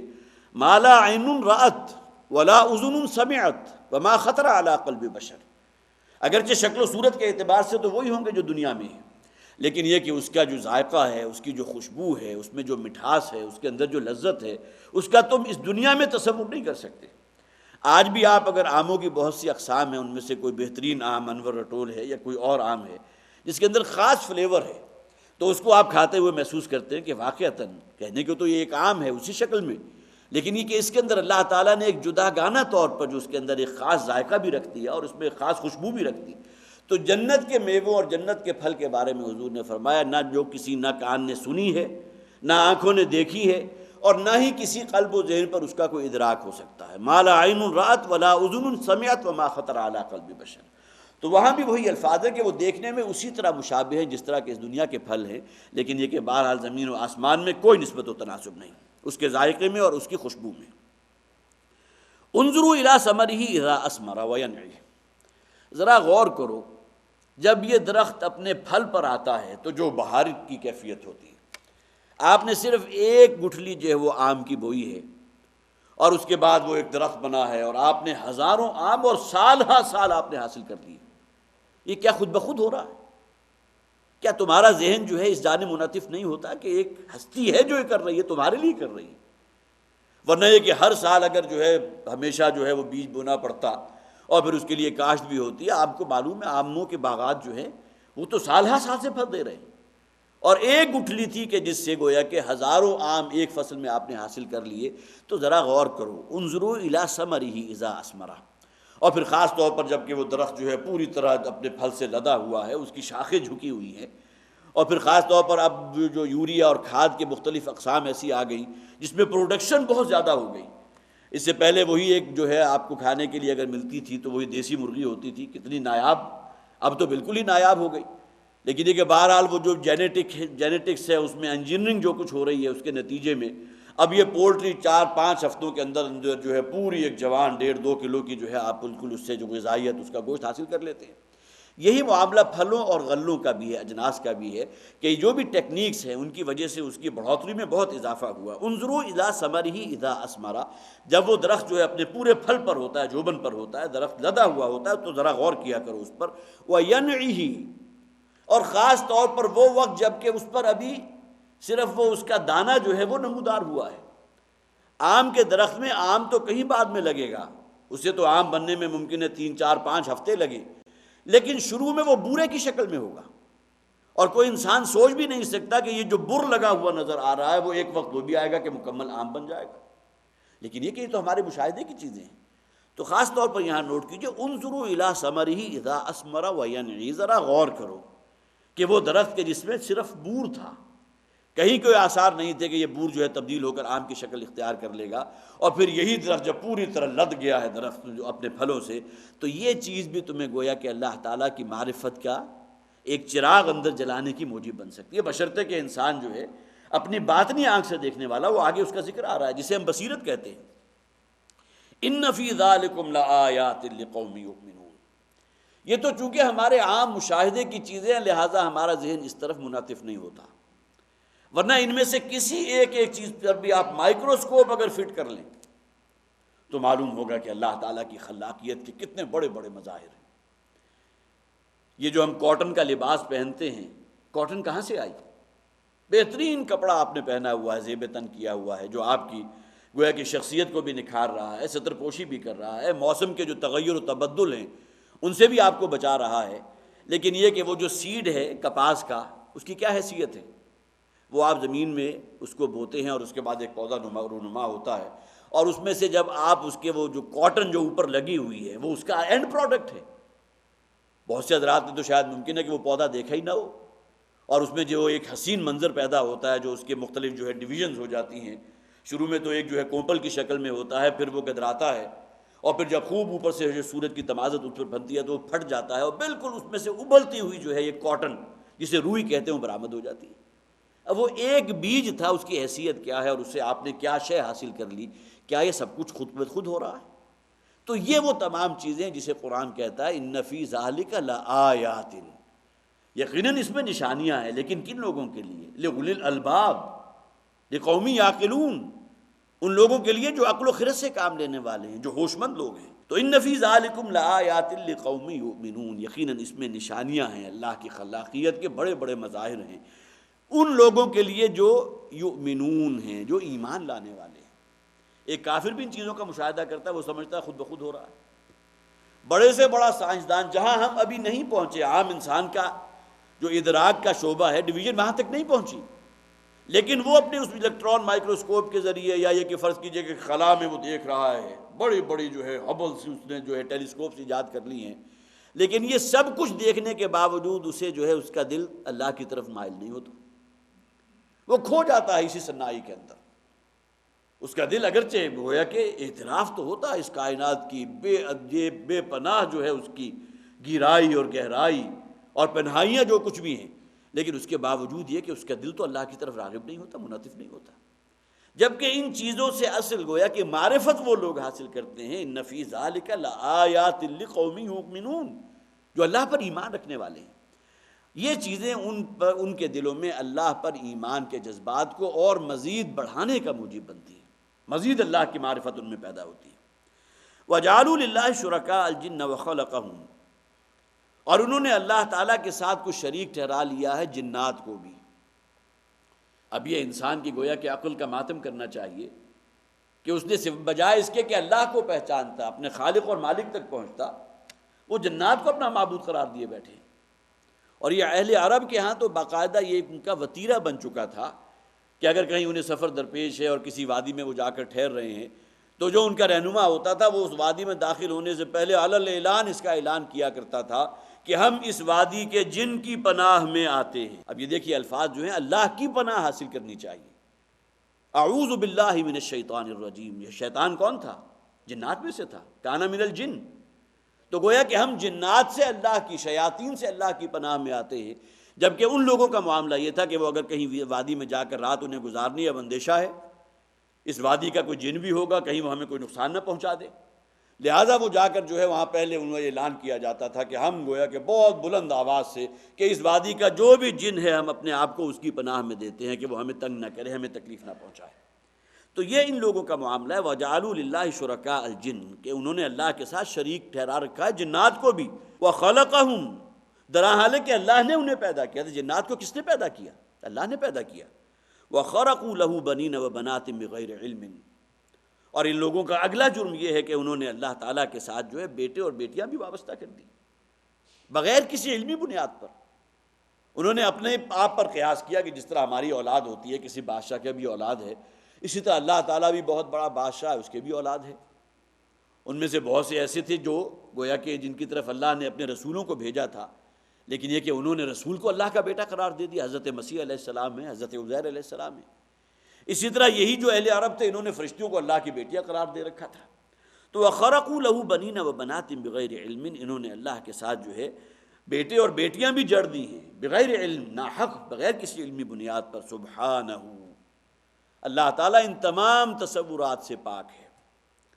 ما لا عین رأت ولا اذن سمعت وما خطر علی قلب بشر، اگرچہ شکل و صورت کے اعتبار سے تو وہی ہوں گے جو دنیا میں ہیں، لیکن یہ کہ اس کا جو ذائقہ ہے، اس کی جو خوشبو ہے، اس میں جو مٹھاس ہے، اس کے اندر جو لذت ہے، اس کا تم اس دنیا میں تصور نہیں کر سکتے۔ آج بھی آپ اگر آموں کی بہت سی اقسام ہیں، ان میں سے کوئی بہترین آم انور رٹول ہے یا کوئی اور آم ہے جس کے اندر خاص فلیور ہے، تو اس کو آپ کھاتے ہوئے محسوس کرتے ہیں کہ واقعتاً کہنے کو تو یہ ایک آم ہے اسی شکل میں، لیکن یہ کہ اس کے اندر اللہ تعالیٰ نے ایک جداگانہ طور پر جو اس کے اندر ایک خاص ذائقہ بھی رکھ دیا اور اس میں ایک خاص خوشبو بھی رکھ دی۔ تو جنت کے میووں اور جنت کے پھل کے بارے میں حضور نے فرمایا، نہ جو کسی نہ کان نے سنی ہے، نہ آنکھوں نے دیکھی ہے، اور نہ ہی کسی قلب و ذہن پر اس کا کوئی ادراک ہو سکتا ہے۔ ما لا عین رأت ولا اذن سمعت وما خطر علی قلب بشر۔ تو وہاں بھی وہی الفاظ ہے کہ وہ دیکھنے میں اسی طرح مشابہ ہیں جس طرح کہ اس دنیا کے پھل ہیں، لیکن یہ کہ بہرحال زمین و آسمان میں کوئی نسبت و تناسب نہیں اس کے ذائقے میں اور اس کی خوشبو میں۔ انظروا الی ثمرہ اذا اثمر وینعی، ذرا غور کرو جب یہ درخت اپنے پھل پر آتا ہے تو جو بہار کی کیفیت ہوتی ہے۔ آپ نے صرف ایک گٹھلی جو ہے وہ آم کی بوئی ہے، اور اس کے بعد وہ ایک درخت بنا ہے، اور آپ نے ہزاروں آم اور سال ہا سال آپ نے حاصل کر لیے۔ یہ کیا خود بخود ہو رہا ہے؟ کیا تمہارا ذہن جو ہے اس جانب منعطف نہیں ہوتا کہ ایک ہستی ہے جو یہ کر رہی ہے، تمہارے لیے کر رہی ہے؟ ورنہ یہ کہ ہر سال اگر جو ہے ہمیشہ جو ہے وہ بیج بونا پڑتا اور پھر اس کے لیے کاشت بھی ہوتی ہے، آپ کو معلوم ہے آموں کے باغات جو ہیں وہ تو سال ہر سال سے پھل دے رہے ہیں، اور ایک گٹھلی تھی کہ جس سے گویا کہ ہزاروں آم ایک فصل میں آپ نے حاصل کر لیے۔ تو ذرا غور کرو، انظروا الی ثمرہ اذا اثمر، اور پھر خاص طور پر جب کہ وہ درخت جو ہے پوری طرح اپنے پھل سے لدا ہوا ہے، اس کی شاخیں جھکی ہوئی ہیں، اور پھر خاص طور پر اب جو یوریا اور کھاد کے مختلف اقسام ایسی آ گئیں جس میں پروڈکشن بہت زیادہ ہو گئی۔ اس سے پہلے وہی ایک جو ہے آپ کو کھانے کے لیے اگر ملتی تھی تو وہی دیسی مرغی ہوتی تھی، کتنی نایاب، اب تو بالکل ہی نایاب ہو گئی۔ لیکن یہ کہ بہرحال وہ جو جینیٹکس ہے، اس میں انجینئرنگ جو کچھ ہو رہی ہے، اس کے نتیجے میں اب یہ پولٹری 4-5 ہفتوں کے اندر اندر جو ہے پوری ایک جوان 1.5-2 کلو کی جو ہے آپ بالکل اس سے جو غذائیت اس کا گوشت حاصل کر لیتے ہیں۔ یہی معاملہ پھلوں اور غلوں کا بھی ہے، اجناس کا بھی ہے، کہ جو بھی ٹیکنیکس ہیں ان کی وجہ سے اس کی بڑھوتری میں بہت اضافہ ہوا۔ انظروا الی ثمرہ اذا اثمر، جب وہ درخت جو ہے اپنے پورے پھل پر ہوتا ہے، جوبن پر ہوتا ہے، درخت لدا ہوا ہوتا ہے، تو ذرا غور کیا کرو اس پر۔ وینعی، اور خاص طور پر وہ وقت جب کہ اس پر ابھی صرف وہ اس کا دانہ جو ہے وہ نمودار ہوا ہے۔ آم کے درخت میں آم تو کہیں بعد میں لگے گا، اسے تو آم بننے میں ممکن ہے 3-4-5 ہفتے لگے، لیکن شروع میں وہ بورے کی شکل میں ہوگا، اور کوئی انسان سوچ بھی نہیں سکتا کہ یہ جو بر لگا ہوا نظر آ رہا ہے وہ ایک وقت وہ بھی آئے گا کہ مکمل آم بن جائے گا۔ لیکن یہ کہ یہ تو ہمارے مشاہدے کی چیزیں ہیں۔ تو خاص طور پر یہاں نوٹ کیجئے، انظروا الی ثمرہ اذا اثمر وینعی، ذرا غور کرو کہ وہ درخت کے جس میں صرف بور تھا، کہیں کوئی آثار نہیں تھے کہ یہ بور جو ہے تبدیل ہو کر آم کی شکل اختیار کر لے گا، اور پھر یہی درخت جب پوری طرح لد گیا ہے درخت جو اپنے پھلوں سے، تو یہ چیز بھی تمہیں گویا کہ اللہ تعالیٰ کی معرفت کا ایک چراغ اندر جلانے کی موجب بن سکتی ہے، بشرطے کہ انسان جو ہے اپنی باطنی آنکھ سے دیکھنے والا، وہ آگے اس کا ذکر آ رہا ہے جسے ہم بصیرت کہتے ہیں۔ ان فی ذالکم لآیات لقوم یؤمنون، یہ تو چونکہ ہمارے عام مشاہدے کی چیزیں ہیں لہٰذا ہمارا ذہن اس طرف منعطف نہیں ہوتا، ورنہ ان میں سے کسی ایک چیز پر بھی آپ مائکروسکوپ اگر فٹ کر لیں تو معلوم ہوگا کہ اللہ تعالیٰ کی خلاقیت کے کتنے بڑے بڑے مظاہر ہیں۔ یہ جو ہم کاٹن کا لباس پہنتے ہیں، کاٹن کہاں سے آئی؟ بہترین کپڑا آپ نے پہنا ہوا ہے، زیب تن کیا ہوا ہے، جو آپ کی گویا کہ شخصیت کو بھی نکھار رہا ہے، ستر پوشی بھی کر رہا ہے، موسم کے جو تغیر و تبدل ہیں ان سے بھی آپ کو بچا رہا ہے۔ لیکن یہ کہ وہ جو سیڈ ہے کپاس کا، اس کی کیا حیثیت ہے؟ وہ آپ زمین میں اس کو بوتے ہیں اور اس کے بعد ایک پودا رونما ہوتا ہے، اور اس میں سے جب آپ اس کے وہ جو کاٹن جو اوپر لگی ہوئی ہے وہ اس کا اینڈ پروڈکٹ ہے۔ بہت سے حضرات نے تو شاید ممکن ہے کہ وہ پودا دیکھا ہی نہ ہو، اور اس میں جو ایک حسین منظر پیدا ہوتا ہے، جو اس کے مختلف جو ہے ڈویژنز ہو جاتی ہیں، شروع میں تو ایک جو ہے کوپل کی شکل میں ہوتا ہے، پھر وہ گدراتا ہے، اور پھر جب خوب اوپر سے جو سورج کی تمازت اس پر بنتی ہے تو وہ پھٹ جاتا ہے، اور بالکل اس میں سے ابلتی ہوئی جو ہے یہ کاٹن جسے روئی کہتے ہیں وہ برآمد ہو جاتی ہے۔ اب وہ ایک بیج تھا، اس کی حیثیت کیا ہے اور اس سے آپ نے کیا شے حاصل کر لی، کیا یہ سب کچھ خود بخود ہو رہا ہے؟ تو یہ وہ تمام چیزیں جسے قرآن کہتا ہے ان فی ذالک لآیات، یقیناً اس میں نشانیاں ہیں، لیکن کن لوگوں کے لیے؟ لأولی الالباب، لقوم یعقلون، ان لوگوں کے لیے جو عقل و خرد سے کام لینے والے ہیں، جو ہوش مند لوگ ہیں۔ تو ان فی ذالکم لآیات لقوم یؤمنون، یقیناً اس میں نشانیاں ہیں، اللہ کی خلاقیت کے بڑے بڑے مظاہر ہیں ان لوگوں کے لیے جو یؤمنون ہیں، جو ایمان لانے والے ہیں۔ ایک کافر بھی ان چیزوں کا مشاہدہ کرتا ہے، وہ سمجھتا ہے خود بخود ہو رہا ہے۔ بڑے سے بڑا سائنسدان، جہاں ہم ابھی نہیں پہنچے، عام انسان کا جو ادراک کا شعبہ ہے، ڈویژن وہاں تک نہیں پہنچی، لیکن وہ اپنے اس الیکٹران مائکروسکوپ کے ذریعے، یا یہ کہ فرض کیجئے کہ خلا میں وہ دیکھ رہا ہے، بڑی بڑی جو ہے ہبل سے اس نے جو ہے ٹیلیسکوپس ایجاد کر لی ہیں، لیکن یہ سب کچھ دیکھنے کے باوجود اسے جو ہے اس کا دل اللہ کی طرف مائل نہیں ہوتا، وہ کھو جاتا ہے اسی صناعی کے اندر۔ اس کا دل اگرچہ گویا کہ اعتراف تو ہوتا ہے اس کائنات کی بے پناہ جو ہے اس کی گہرائی اور گہرائی اور پنہائیاں جو کچھ بھی ہیں، لیکن اس کے باوجود یہ کہ اس کا دل تو اللہ کی طرف راغب نہیں ہوتا، منعطف نہیں ہوتا۔ جبکہ ان چیزوں سے اصل گویا کہ معرفت وہ لوگ حاصل کرتے ہیں، ان فی ذالک لآیات لقوم یؤمنون، جو اللہ پر ایمان رکھنے والے ہیں۔ یہ چیزیں ان کے دلوں میں اللہ پر ایمان کے جذبات کو اور مزید بڑھانے کا موجب بنتی ہیں، مزید اللہ کی معرفت ان میں پیدا ہوتی ہے۔ وَجَعَلُوا لِلَّهِ شُرَكَاءَ الْجِنَّ وَخَلَقَهُمْ، اور انہوں نے اللہ تعالیٰ کے ساتھ کچھ شریک ٹھہرا لیا ہے جنات کو بھی۔ اب یہ انسان کی گویا کہ عقل کا ماتم کرنا چاہیے کہ اس نے صرف بجائے اس کے کہ اللہ کو پہچانتا، اپنے خالق اور مالک تک پہنچتا، وہ جنات کو اپنا معبود قرار دیے بیٹھے۔ اور یہ اہل عرب کے ہاں تو باقاعدہ یہ ان کا وتیرہ بن چکا تھا کہ اگر کہیں انہیں سفر درپیش ہے اور کسی وادی میں وہ جا کر ٹھہر رہے ہیں، تو جو ان کا رہنما ہوتا تھا وہ اس وادی میں داخل ہونے سے پہلے علی الاعلان اس کا اعلان کیا کرتا تھا کہ ہم اس وادی کے جن کی پناہ میں آتے ہیں۔ اب یہ دیکھیے الفاظ جو ہیں، اللہ کی پناہ حاصل کرنی چاہیے۔ اعوذ باللہ من الشیطان الرجیم، یہ شیطان کون تھا؟ جنات میں سے تھا، کان من الجن۔ تو گویا کہ ہم جنات سے اللہ کی، شیاطین سے اللہ کی پناہ میں آتے ہیں، جبکہ ان لوگوں کا معاملہ یہ تھا کہ وہ اگر کہیں وادی میں جا کر رات انہیں گزارنی، اب اندیشہ ہے اس وادی کا کوئی جن بھی ہوگا، کہیں وہ ہمیں کوئی نقصان نہ پہنچا دے، لہٰذا وہ جا کر جو ہے وہاں پہلے انہیں اعلان کیا جاتا تھا کہ ہم گویا کہ بہت بلند آواز سے کہ اس وادی کا جو بھی جن ہے ہم اپنے آپ کو اس کی پناہ میں دیتے ہیں کہ وہ ہمیں تنگ نہ کرے، ہمیں تکلیف نہ پہنچائے۔ تو یہ ان لوگوں کا معاملہ ہے، وَجَعَلُوا لِلَّهِ شُرَكَاءَ الْجِنِّ، کہ انہوں نے اللہ کے ساتھ شریک ٹھہرا رکھا ہے جنات کو بھی۔ وَخَلَقَهُمْ، درحال کہ اللہ نے انہیں پیدا کیا تھا۔ جنات کو کس نے پیدا کیا؟ اللہ نے پیدا کیا۔ وَخَرَقُوا لَهُ بَنِينَ وَبَنَاتٍ بِغَيْرِ عِلْمٍ، اور ان لوگوں کا اگلا جرم یہ ہے کہ انہوں نے اللہ تعالیٰ کے ساتھ جو ہے بیٹے اور بیٹیاں بھی وابستہ کر دی، بغیر کسی علمی بنیاد پر۔ انہوں نے اپنے آپ پر قیاس کیا کہ جس طرح ہماری اولاد ہوتی ہے، کسی بادشاہ کے بھی اولاد ہے، اسی طرح اللہ تعالیٰ بھی بہت بڑا بادشاہ ہے، اس کے بھی اولاد ہے۔ ان میں سے بہت سے ایسے تھے جو گویا کہ جن کی طرف اللہ نے اپنے رسولوں کو بھیجا تھا، لیکن یہ کہ انہوں نے رسول کو اللہ کا بیٹا قرار دے دیا۔ حضرت مسیح علیہ السلام ہے، حضرت عزیر علیہ السلام ہے۔ اسی طرح یہی جو اہل عرب تھے، انہوں نے فرشتوں کو اللہ کی بیٹیاں قرار دے رکھا تھا۔ تو وَخَرَقُوا لَهُ بَنِينَ وَبَنَاتٍ بِغَيْرِ عِلْمٍ، انہوں نے اللہ کے ساتھ جو ہے بیٹے اور بیٹیاں بھی جڑ دی ہیں، بغیر علم، ناحق، بغیر کسی علمی بنیاد پر۔ سبحانہ، اللہ تعالیٰ ان تمام تصورات سے پاک ہے،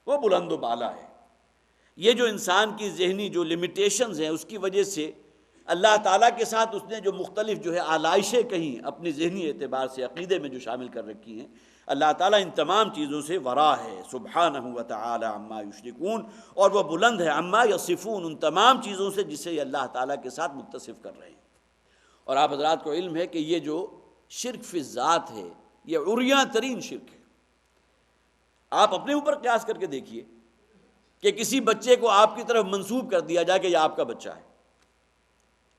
وہ بلند و بالا ہے۔ یہ جو انسان کی ذہنی جو لمیٹیشنز ہیں، اس کی وجہ سے اللہ تعالیٰ کے ساتھ اس نے جو مختلف جو ہے آلائشیں کہیں اپنی ذہنی اعتبار سے عقیدے میں جو شامل کر رکھی ہیں، اللہ تعالیٰ ان تمام چیزوں سے ورا ہے۔ سبحانہ وتعالی عما یشرکون، اور وہ بلند ہے عما یصفون، ان تمام چیزوں سے جسے یہ اللہ تعالیٰ کے ساتھ متصف کر رہے ہیں۔ اور آپ حضرات کو علم ہے کہ یہ جو شرک فی الذات ہے، یہ عریاں ترین شرک ہے۔ آپ اپنے اوپر قیاس کر کے دیکھیے کہ کسی بچے کو آپ کی طرف منسوب کر دیا جائے کہ یہ آپ کا بچہ ہے،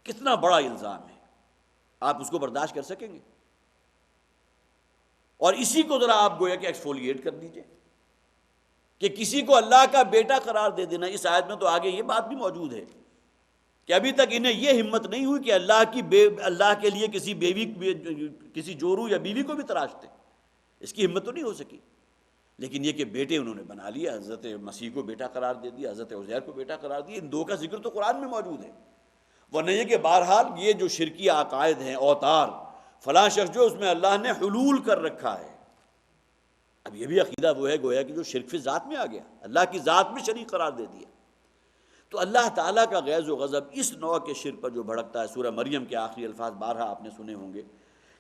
کتنا بڑا الزام ہے، آپ اس کو برداشت کر سکیں گے؟ اور اسی کو ذرا آپ گویا کہ ایکسفولیٹ کر دیجئے کہ کسی کو اللہ کا بیٹا قرار دے دینا۔ اس آیت میں تو آگے یہ بات بھی موجود ہے کہ ابھی تک انہیں یہ ہمت نہیں ہوئی کہ اللہ کے لیے کسی بیوی، کسی جورو یا بیوی کو بھی تراشتے، اس کی ہمت تو نہیں ہو سکی۔ لیکن یہ کہ بیٹے انہوں نے بنا لیا، حضرت مسیح کو بیٹا قرار دے دیا، حضرت عزیر کو بیٹا قرار دیا، ان دو کا ذکر تو قرآن میں موجود ہے۔ ورنہ یہ کہ بہرحال یہ جو شرکی عقائد ہیں، اوتار فلاں شخص جو اس میں اللہ نے حلول کر رکھا ہے، اب یہ بھی عقیدہ وہ ہے گویا کہ جو شرک فی ذات میں آ گیا، اللہ کی ذات میں شریک قرار دے دیا۔ تو اللہ تعالیٰ کا غیظ و غضب اس نوع کے شرک پر جو بھڑکتا ہے، سورہ مریم کے آخری الفاظ بارہا آپ نے سنے ہوں گے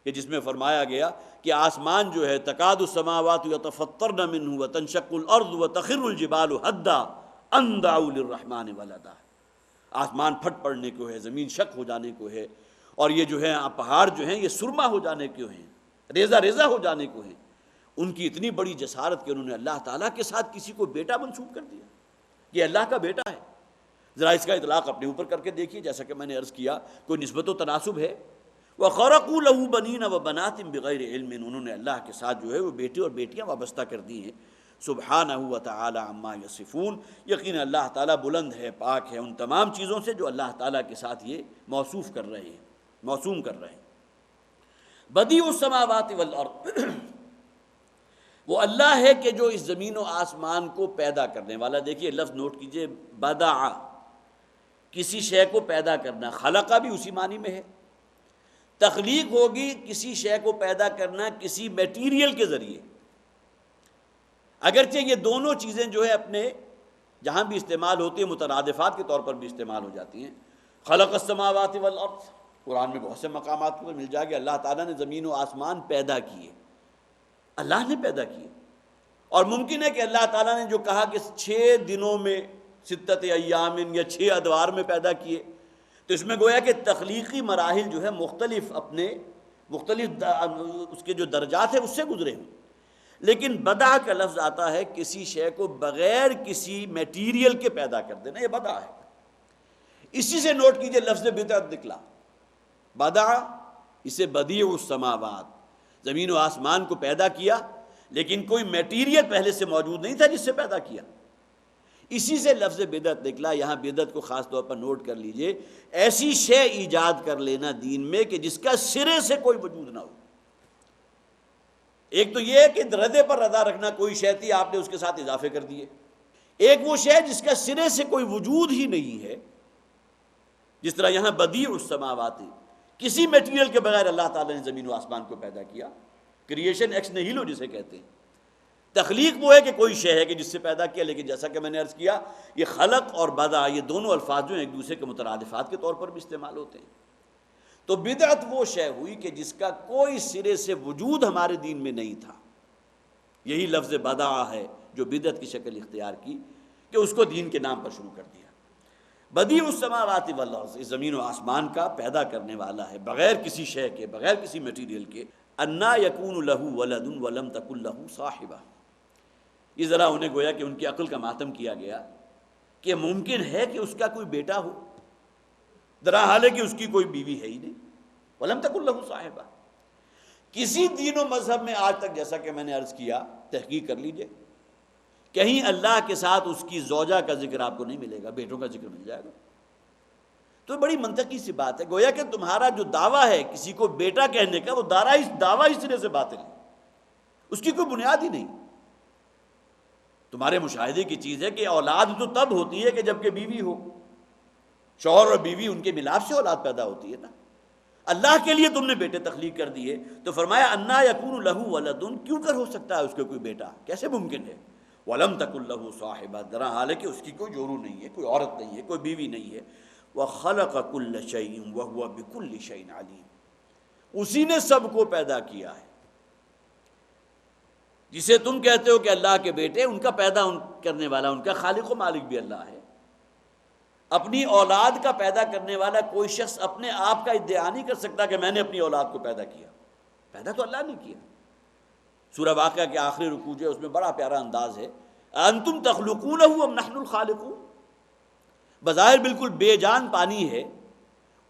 کہ جس میں فرمایا گیا کہ آسمان جو ہے تکاد السماوات یتفطرن منہ وتنشق الارض وتخر الجبال حدا ان دعوا للرحمن ولدا، آسمان پھٹ پڑنے کو ہے، زمین شک ہو جانے کو ہے، اور یہ جو ہے پہاڑ جو ہیں یہ سرما ہو جانے کو ہیں، ریزہ ریزہ ہو جانے کو ہیں۔ ان کی اتنی بڑی جسارت کہ انہوں نے اللہ تعالیٰ کے ساتھ کسی کو بیٹا منسوب کر دیا، یہ اللہ کا بیٹا ہے۔ ذرا اس کا اطلاق اپنے اوپر کر کے دیکھیے، جیسا کہ میں نے عرض کیا کوئی نسبت و تناسب ہے۔ وَخَرَقُوا لَهُ بَنِينَ وَبَنَاتٍ بِغَيْرِ عِلْمٍ، انہوں نے اللہ کے ساتھ جو ہے وہ بیٹے اور بیٹیاں وابستہ کر دی ہیں۔ سبحانہ وتعالی عما یصفون، یقینا اللہ تعالیٰ بلند ہے، پاک ہے ان تمام چیزوں سے جو اللہ تعالیٰ کے ساتھ یہ موصوف کر رہے ہیں، موسوم کر رہے ہیں۔ بدیع السماوات والارض، وہ اللہ ہے کہ جو اس زمین و آسمان کو پیدا کرنے والا۔ دیکھیے لفظ نوٹ کیجئے، بدع، کسی شے کو پیدا کرنا، خلقہ بھی اسی معنی میں ہے۔ تخلیق ہوگی کسی شے کو پیدا کرنا کسی میٹیریل کے ذریعے، اگرچہ یہ دونوں چیزیں جو ہے اپنے جہاں بھی استعمال ہوتی ہیں مترادفات کے طور پر بھی استعمال ہو جاتی ہیں۔ خلق السماوات والارض، قرآن میں بہت سے مقامات پر مل جائے گا اللہ تعالیٰ نے زمین و آسمان پیدا کیے، اللہ نے پیدا کیے۔ اور ممکن ہے کہ اللہ تعالیٰ نے جو کہا کہ 6 دنوں میں، 6 ایام یا 6 ادوار میں پیدا کیے، تو اس میں گویا کہ تخلیقی مراحل جو ہے مختلف اس کے جو درجات ہیں اس سے گزرے ہیں۔ لیکن بدع کا لفظ آتا ہے کسی شے کو بغیر کسی میٹیریل کے پیدا کر دینا، یہ بدع ہے۔ اسی سے نوٹ کیجئے لفظ بدعت نکلا، بدع، اسے بدیع السماوات، زمین و آسمان کو پیدا کیا لیکن کوئی میٹیریل پہلے سے موجود نہیں تھا جس سے پیدا کیا، اسی سے لفظ بدعت نکلا۔ یہاں بدعت کو خاص طور پر نوٹ کر لیجئے، ایسی شے ایجاد کر لینا دین میں کہ جس کا سرے سے کوئی وجود نہ ہو۔ ایک تو یہ ہے کہ ردے پر ردا رکھنا، کوئی شے تھی آپ نے اس کے ساتھ اضافے کر دیے، ایک وہ شے جس کا سرے سے کوئی وجود ہی نہیں ہے، جس طرح یہاں بدیع السماوات، کسی میٹیریل کے بغیر اللہ تعالیٰ نے زمین و آسمان کو پیدا کیا، کریشن ایکس نہیلو جسے کہتے ہیں۔ تخلیق وہ ہے کہ کوئی شے ہے کہ جس سے پیدا کیا، لیکن جیسا کہ میں نے عرض کیا یہ خلق اور بدع یہ دونوں الفاظ جو ایک دوسرے کے مترادفات کے طور پر بھی استعمال ہوتے ہیں۔ تو بدعت وہ شے ہوئی کہ جس کا کوئی سرے سے وجود ہمارے دین میں نہیں تھا، یہی لفظ بدع ہے جو بدعت کی شکل اختیار کی کہ اس کو دین کے نام پر شروع کر دیا۔ بدیع السماوات والارض، اس زمین و آسمان کا پیدا کرنے والا ہے بغیر کسی شے کے، بغیر کسی میٹیریل کے۔ انا یکون لہ ولد ولم تکن لہ صاحبہ، یہ ذرا انہیں گویا کہ ان کی عقل کا ماتم کیا گیا کہ ممکن ہے کہ اس کا کوئی بیٹا ہو، ذرا حال ہے کہ اس کی کوئی بیوی ہے ہی نہیں، ولم تکن لہ صاحبہ۔ کسی دین و مذہب میں آج تک، جیسا کہ میں نے عرض کیا، تحقیق کر لیجئے، کہیں اللہ کے ساتھ اس کی زوجہ کا ذکر آپ کو نہیں ملے گا، بیٹوں کا ذکر مل جائے گا۔ تو بڑی منطقی سی بات ہے، گویا کہ تمہارا جو دعویٰ ہے کسی کو بیٹا کہنے کا، وہ دعویٰ اس طرح سے باطل ہے، اس کی کوئی بنیاد ہی نہیں۔ تمہارے مشاہدے کی چیز ہے کہ اولاد تو تب ہوتی ہے کہ جب کہ بیوی ہو، شوہر اور بیوی ان کے ملاپ سے اولاد پیدا ہوتی ہے نا۔ اللہ کے لیے تم نے بیٹے تخلیق کر دیے، تو فرمایا انا یکون لہ ولد، کیوں کر ہو سکتا ہے اس کے کوئی بیٹا، کیسے ممکن ہے؟ ولم تکن لہ صاحبہ، ذرا حال ہے کہ اس کی کوئی جورو نہیں ہے، کوئی عورت نہیں ہے، کوئی بیوی نہیں ہے۔ وخلق کل شیء وہو بکل شیء علیم، اسی نے سب کو پیدا کیا ہے۔ جسے تم کہتے ہو کہ اللہ کے بیٹے، ان کا پیدا کرنے والا، ان کا خالق و مالک بھی اللہ ہے۔ اپنی اولاد کا پیدا کرنے والا کوئی شخص اپنے آپ کا ادعا نہیں کر سکتا کہ میں نے اپنی اولاد کو پیدا کیا، پیدا تو اللہ نے کیا۔ سورہ واقعہ کے آخری رکوع جو ہے اس میں بڑا پیارا انداز ہے، انتم تخلقونہ ام نحن الخالقون، بظاہر بالکل بے جان پانی ہے،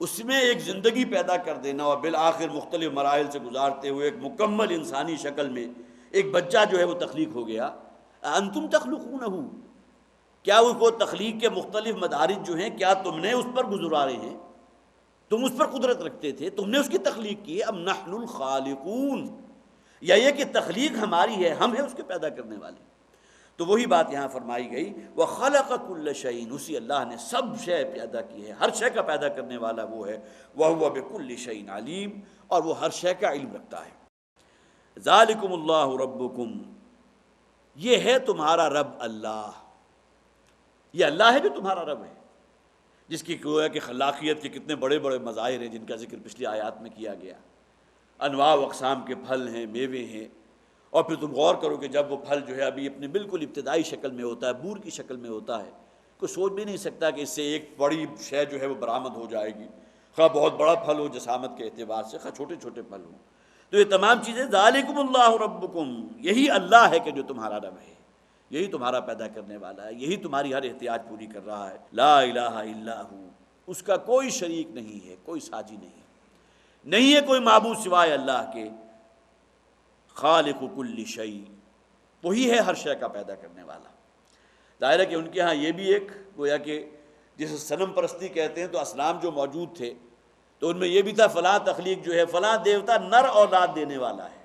اس میں ایک زندگی پیدا کر دینا اور بالآخر مختلف مراحل سے گزارتے ہوئے ایک مکمل انسانی شکل میں ایک بچہ جو ہے وہ تخلیق ہو گیا۔ انتم تخلقونہ، کیا وہ تخلیق کے مختلف مدارج جو ہیں کیا تم نے اس پر گزارے ہیں؟ تم اس پر قدرت رکھتے تھے، تم نے اس کی تخلیق کی ہے۔ ام نحن الخالقون، یا یہ کہ تخلیق ہماری ہے، ہم ہیں اس کے پیدا کرنے والے. تو وہی بات یہاں فرمائی گئی، وَخَلَقَ كُلَّ شَيْءٍ، اسی اللہ نے سب شے پیدا کی ہے، ہر شے کا پیدا کرنے والا وہ ہے. وَهُوَ بِكُلِّ شَيْءٍ عَلِيمٌ، اور وہ ہر شے کا علم رکھتا ہے. ذَلِكُمُ اللَّهُ رَبُّكُمْ، یہ ہے تمہارا رب اللہ. یہ اللہ ہے جو تمہارا رب ہے، جس کی گویا کہ خلاقیت کے کتنے بڑے بڑے مظاہر ہیں جن کا ذکر پچھلی آیات میں کیا گیا. انواع و اقسام کے پھل ہیں، میوے ہیں، اور پھر تم غور کرو کہ جب وہ پھل جو ہے ابھی اپنے بالکل ابتدائی شکل میں ہوتا ہے، بور کی شکل میں ہوتا ہے، کوئی سوچ بھی نہیں سکتا کہ اس سے ایک بڑی شے جو ہے وہ برآمد ہو جائے گی، خواہ بہت بڑا پھل ہو جسامت کے اعتبار سے، خواہ چھوٹے چھوٹے پھل ہوں. تو یہ تمام چیزیں ذالکم اللہ ربکم، یہی اللہ ہے کہ جو تمہارا رب ہے، یہی تمہارا پیدا کرنے والا ہے، یہی تمہاری ہر احتیاج پوری کر رہا ہے. لا الہ الا ہو، اس کا کوئی شریک نہیں ہے، کوئی ساجی نہیں ہے کوئی معبود سوائے اللہ کے. خالق کل شیء، وہی ہے ہر شے کا پیدا کرنے والا. ظاہر ہے کہ ان کے ہاں یہ بھی ایک گویا کہ جسے صنم پرستی کہتے ہیں، تو اسلام جو موجود تھے تو ان میں یہ بھی تھا فلاں تخلیق جو ہے فلاں دیوتا نر اولاد دینے والا ہے.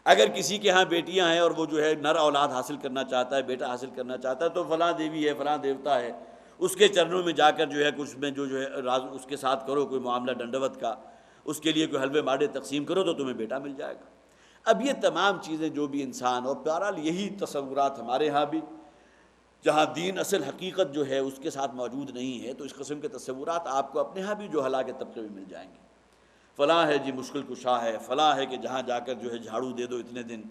اگر کسی کے ہاں بیٹیاں ہیں اور وہ جو ہے نر اولاد حاصل کرنا چاہتا ہے، بیٹا حاصل کرنا چاہتا ہے، تو فلاں دیوی ہے، فلاں دیوتا ہے، اس کے چرنوں میں جا کر جو ہے کچھ میں جو ہے اس کے ساتھ کرو کوئی معاملہ ڈنڈوت کا، اس کے لیے کوئی حلوے ماڈے تقسیم کرو تو تمہیں بیٹا مل جائے گا. اب یہ تمام چیزیں جو بھی انسان، اور بہرحال یہی تصورات ہمارے ہاں بھی، جہاں دین اصل حقیقت جو ہے اس کے ساتھ موجود نہیں ہے، تو اس قسم کے تصورات آپ کو اپنے ہاں بھی جو ہلاک طبقے میں مل جائیں گے. فلاں ہے جی مشکل کشا ہے، فلاں ہے کہ جہاں جا کر جو ہے جھاڑو دے دو اتنے دن،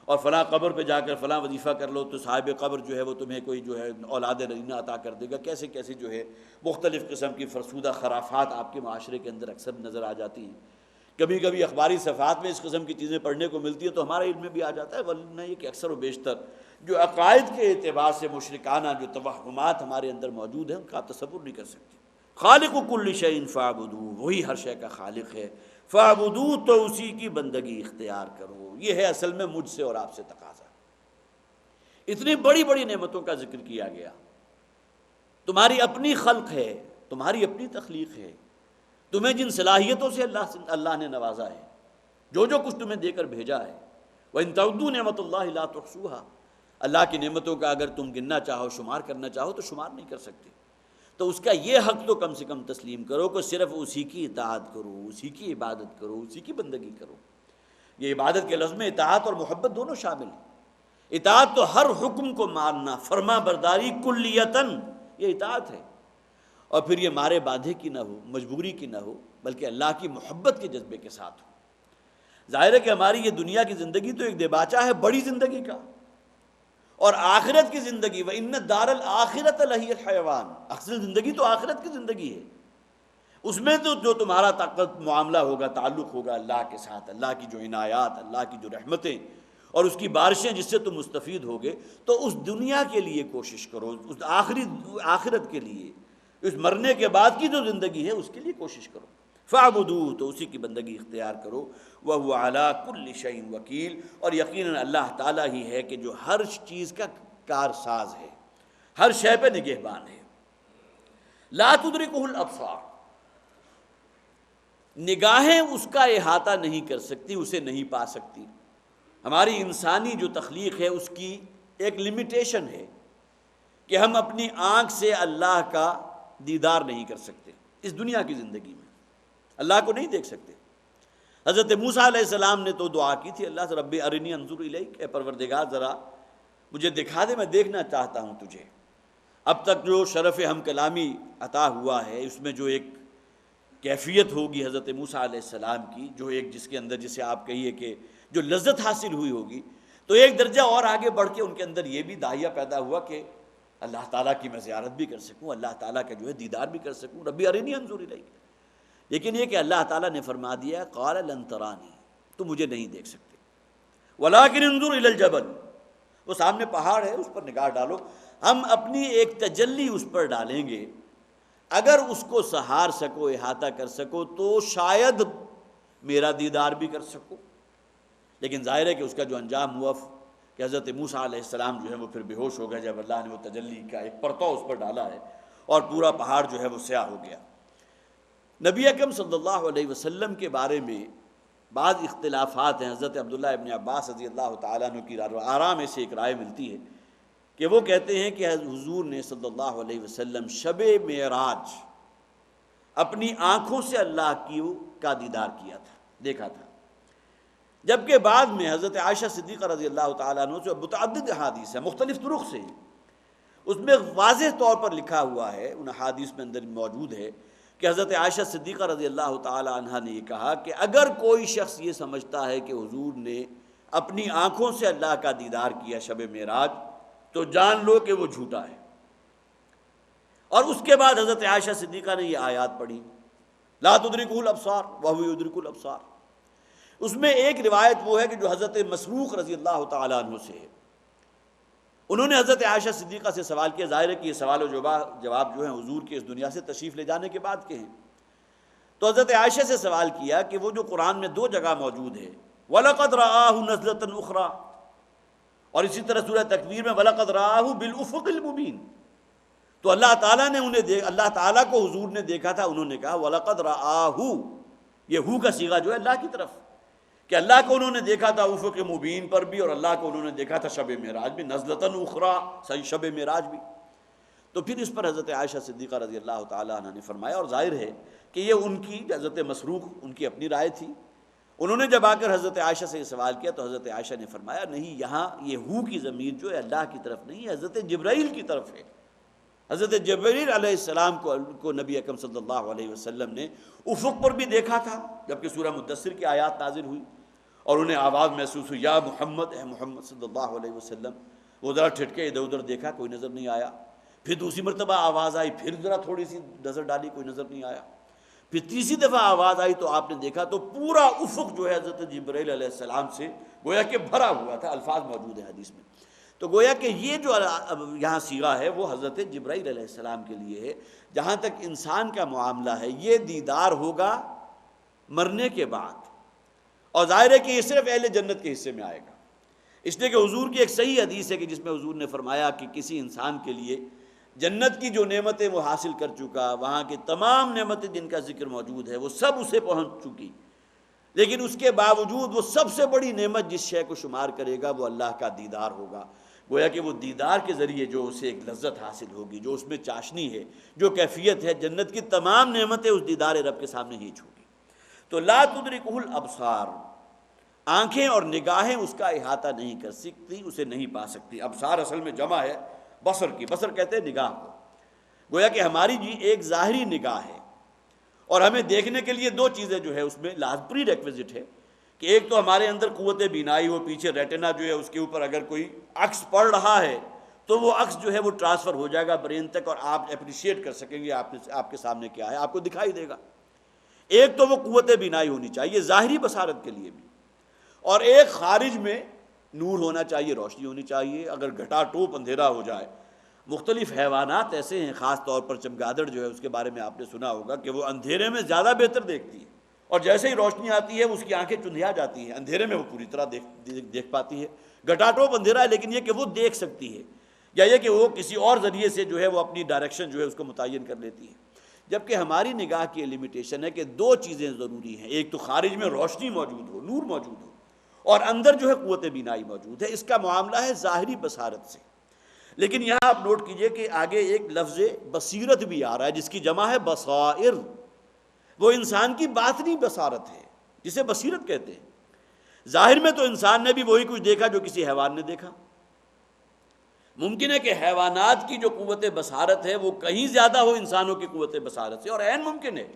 اور فلاں قبر پہ جا کر فلاں وظیفہ کر لو تو صاحب قبر جو ہے وہ تمہیں کوئی جو ہے اولاد رینہ عطا کر دے گا. کیسے کیسے جو ہے مختلف قسم کی فرسودہ خرافات آپ کے معاشرے کے اندر اکثر نظر آ جاتی ہیں. کبھی کبھی اخباری صفحات میں اس قسم کی چیزیں پڑھنے کو ملتی ہیں تو ہمارے علم میں بھی آ جاتا ہے، ورنہ یہ کہ اکثر و بیشتر جو عقائد کے اعتبار سے مشرکانہ جو توہمات ہمارے اندر موجود ہیں ان کا آپ تصور نہیں کر سکتے. خالق کل شیء فاعبدوہ، وہی ہر شے کا خالق ہے. فاعبدوہ، تو اسی کی بندگی اختیار کرو. یہ ہے اصل میں مجھ سے اور آپ سے تقاضا. اتنی بڑی بڑی نعمتوں کا ذکر کیا گیا، تمہاری اپنی خلق ہے، تمہاری اپنی تخلیق ہے، تمہیں جن صلاحیتوں سے اللہ نے نوازا ہے، جو کچھ تمہیں دے کر بھیجا ہے. وَإِن تَعُدُّوا نِعْمَتَ اللَّهِ لَا تُحْصُوهَا، اللہ کی نعمتوں کا اگر تم گننا چاہو، شمار کرنا چاہو تو شمار نہیں کر سکتے. تو اس کا یہ حق تو کم سے کم تسلیم کرو کہ صرف اسی کی اطاعت کرو، اسی کی عبادت کرو، اسی کی بندگی کرو. یہ عبادت کے لفظ میں اطاعت اور محبت دونوں شامل ہیں. اطاعت تو ہر حکم کو ماننا، فرما برداری کلیتاً، یہ اطاعت ہے. اور پھر یہ مارے باندھے کی نہ ہو، مجبوری کی نہ ہو، بلکہ اللہ کی محبت کے جذبے کے ساتھ ہو. ظاہر ہے کہ ہماری یہ دنیا کی زندگی تو ایک دیباچہ ہے بڑی زندگی کا، اور آخرت کی زندگی وَإِنَّ الدَّارَ الْآخِرَةَ لَهِيَ الْحَيَوَانُ، اصل زندگی تو آخرت کی زندگی ہے. اس میں تو جو تمہارا طاقت معاملہ ہوگا، تعلق ہوگا اللہ کے ساتھ، اللہ کی جو عنایات، اللہ کی جو رحمتیں اور اس کی بارشیں جس سے تم مستفید ہوگے، تو اس دنیا کے لیے کوشش کرو، اس آخرت کے لیے، اس مرنے کے بعد کی جو زندگی ہے اس کے لیے کوشش کرو. فاعبدوہ، تو اسی کی بندگی اختیار کرو. وَهُوَ عَلَىٰ كُلِّ شَيْءٍ وَكِیلٌ، اور یقیناً اللہ تعالیٰ ہی ہے کہ جو ہر چیز کا کارساز ہے، ہر شے پہ نگہبان ہے. لا تدرکہ الابصار، نگاہیں اس کا احاطہ نہیں کر سکتی، اسے نہیں پا سکتی. ہماری انسانی جو تخلیق ہے اس کی ایک لمیٹیشن ہے کہ ہم اپنی آنکھ سے اللہ کا دیدار نہیں کر سکتے. اس دنیا کی زندگی میں اللہ کو نہیں دیکھ سکتے. حضرت موسیٰ علیہ السلام نے تو دعا کی تھی اللہ سے، رب ارنی انظر الیک، اے پروردگار ذرا مجھے دکھا دے، میں دیکھنا چاہتا ہوں تجھے. اب تک جو شرف ہم کلامی عطا ہوا ہے اس میں جو ایک کیفیت ہوگی حضرت موسیٰ علیہ السلام کی، جو ایک جس کے اندر جسے آپ کہیے کہ جو لذت حاصل ہوئی ہوگی، تو ایک درجہ اور آگے بڑھ کے ان کے اندر یہ بھی داعیہ پیدا ہوا کہ اللہ تعالیٰ کی میں زیارت بھی کر سکوں، اللہ تعالیٰ کا جو ہے دیدار بھی کر سکوں. ربی ارنی انظر الیک. لیکن یہ کہ اللہ تعالیٰ نے فرما دیا قال لن ترانی، تو مجھے نہیں دیکھ سکتے. ولکن انظر الی الجبل، وہ سامنے پہاڑ ہے اس پر نگاہ ڈالو. ہم اپنی ایک تجلی اس پر ڈالیں گے، اگر اس کو سہار سکو، احاطہ کر سکو تو شاید میرا دیدار بھی کر سکو. لیکن ظاہر ہے کہ اس کا جو انجام ہوا کہ حضرت موسیٰ علیہ السلام جو ہے وہ پھر بے ہوش ہو گئے جب اللہ نے وہ تجلی کا ایک پرتو اس پر ڈالا ہے اور پورا پہاڑ جو ہے وہ سیاہ ہو گیا. نبی اکرم صلی اللہ علیہ وسلم کے بارے میں بعض اختلافات ہیں. حضرت عبداللہ ابن عباس رضی اللہ تعالیٰ عنہ کی آرام میں سے ایک رائے ملتی ہے کہ وہ کہتے ہیں کہ حضور نے صلی اللہ علیہ وسلم شب معراج اپنی آنکھوں سے اللہ کا دیدار کیا تھا، دیکھا تھا. جبکہ بعد میں حضرت عائشہ صدیقہ رضی اللہ تعالیٰ عنہ سے متعدد احادیث ہیں، مختلف طرق سے ہیں، اس میں واضح طور پر لکھا ہوا ہے، ان احادیث میں اندر موجود ہے کہ حضرت عائشہ صدیقہ رضی اللہ تعالی عنہ نے یہ کہا کہ اگر کوئی شخص یہ سمجھتا ہے کہ حضور نے اپنی آنکھوں سے اللہ کا دیدار کیا شب معراج تو جان لو کہ وہ جھوٹا ہے. اور اس کے بعد حضرت عائشہ صدیقہ نے یہ آیات پڑھی، لا تدرکہ الابصار وہو یدرک الابصار. اس میں ایک روایت وہ ہے کہ جو حضرت مسروق رضی اللہ تعالی عنہ سے ہے. انہوں نے حضرت عائشہ صدیقہ سے سوال کیا، ظاہر ہے کہ یہ سوال و جواب جو ہیں حضور کے اس دنیا سے تشریف لے جانے کے بعد کے ہیں. تو حضرت عائشہ سے سوال کیا کہ وہ جو قرآن میں 2 جگہ موجود ہے، وَلَقَدْ رَآهُ نَزْلَةً أُخْرَى، اور اسی طرح سورہ تکویر میں وَلَقَدْ رَآهُ بِالْأُفُقِ الْمُبِينِ. تو اللہ تعالیٰ نے اللہ تعالیٰ کو حضور نے دیکھا تھا. انہوں نے کہا وَلَقَدْ رَآهُ، یہ ہو کا صیغہ جو ہے اللہ کی طرف، کہ اللہ کو انہوں نے دیکھا تھا افق مبین پر بھی، اور اللہ کو انہوں نے دیکھا تھا شب معراج بھی، نزلۃ اخری، صحیح شب معراج بھی. تو پھر اس پر حضرت عائشہ صدیقہ رضی اللہ تعالیٰ عنہ نے فرمایا، اور ظاہر ہے کہ یہ ان کی حضرت مسروق ان کی اپنی رائے تھی. انہوں نے جب آ کر حضرت عائشہ سے یہ سوال کیا تو حضرت عائشہ نے فرمایا نہیں، یہاں یہ ہو کی ضمیر جو ہے اللہ کی طرف نہیں ہے، حضرت جبرائیل کی طرف ہے. حضرت جبرائیل علیہ السلام کو نبی اکرم صلی اللہ علیہ وسلم نے افق پر بھی دیکھا تھا جبکہ سورہ مدثر کی آیات نازل ہوئی، اور انہیں آواز محسوس ہوئی، یا محمد، اے محمد صلی اللہ علیہ وسلم. وہ ذرا ٹھٹکے ادھر ادھر دیکھا، کوئی نظر نہیں آیا. پھر دوسری مرتبہ آواز آئی، پھر ذرا تھوڑی سی نظر ڈالی، کوئی نظر نہیں آیا. پھر تیسری دفعہ آواز آئی تو آپ نے دیکھا تو پورا افق جو ہے حضرت جبرائیل علیہ السلام سے گویا کہ بھرا ہوا تھا. الفاظ موجود ہیں حدیث میں. تو گویا کہ یہ جو یہاں صیغہ ہے وہ حضرت جبرائیل علیہ السلام کے لیے ہے. جہاں تک انسان کا معاملہ ہے یہ دیدار ہوگا مرنے کے بعد، اور ظاہر ہے کہ یہ صرف اہل جنت کے حصے میں آئے گا. اس لیے کہ حضور کی ایک صحیح حدیث ہے کہ جس میں حضور نے فرمایا کہ کسی انسان کے لیے جنت کی جو نعمتیں وہ حاصل کر چکا، وہاں کی تمام نعمتیں جن کا ذکر موجود ہے وہ سب اسے پہنچ چکی، لیکن اس کے باوجود وہ سب سے بڑی نعمت جس شے کو شمار کرے گا وہ اللہ کا دیدار ہوگا. گویا کہ وہ دیدار کے ذریعے جو اسے ایک لذت حاصل ہوگی، جو اس میں چاشنی ہے، جو کیفیت ہے، جنت کی تمام نعمتیں اس دیدار رب کے سامنے ہی ہوگی. تو لا تدرکہ الابصار، آنکھیں اور نگاہیں اس کا احاطہ نہیں کر سکتی، اسے نہیں پا سکتی. ابصار اصل میں جمع ہے بصر کی، بصر کہتے ہیں نگاہ کو. گویا کہ ہماری جی ایک ظاہری نگاہ ہے، اور ہمیں دیکھنے کے لیے 2 چیزیں جو ہے اس میں پری ریکویزٹ ہے کہ ایک تو ہمارے اندر قوت بینائی ہو، پیچھے ریٹنا جو ہے اس کے اوپر اگر کوئی عکس پڑ رہا ہے تو وہ عکس جو ہے وہ ٹرانسفر ہو جائے گا برین تک، اور آپ اپریشیٹ کر سکیں گے آپ کے سامنے کیا ہے، آپ کو دکھائی دے گا. ایک تو وہ قوت بینائی ہونی چاہیے ظاہری بصارت کے لیے بھی، اور ایک خارج میں نور ہونا چاہیے، روشنی ہونی چاہیے. اگر گھٹا ٹوپ اندھیرا ہو جائے، مختلف حیوانات ایسے ہیں، خاص طور پر چمگادڑ جو ہے اس کے بارے میں آپ نے سنا ہوگا کہ وہ اندھیرے میں زیادہ بہتر دیکھتی ہے، اور جیسے ہی روشنی آتی ہے اس کی آنکھیں چندھیا جاتی ہیں. اندھیرے میں وہ پوری طرح دیکھ پاتی ہے. گھٹا ٹوپ اندھیرا ہے لیکن یہ کہ وہ دیکھ سکتی ہے، یا یہ کہ وہ کسی اور ذریعے سے جو ہے وہ اپنی ڈائریکشن جو ہے اس کو متعین کر لیتی ہے. جبکہ ہماری نگاہ کی لمیٹیشن ہے کہ 2 چیزیں ضروری ہیں، ایک تو خارج میں روشنی موجود ہو، نور موجود ہو، اور اندر جو ہے قوت بینائی موجود ہے. اس کا معاملہ ہے ظاہری بصارت سے. لیکن یہاں آپ نوٹ کیجئے کہ آگے ایک لفظ بصیرت بھی آ رہا ہے جس کی جمع ہے بصائر. وہ انسان کی باطنی بصارت ہے جسے بصیرت کہتے ہیں. ظاہر میں تو انسان نے بھی وہی کچھ دیکھا جو کسی حیوان نے دیکھا. ممکن ہے کہ حیوانات کی جو قوت بصارت ہے وہ کہیں زیادہ ہو انسانوں کی قوت بصارت سے، اور عین ممکن ہے.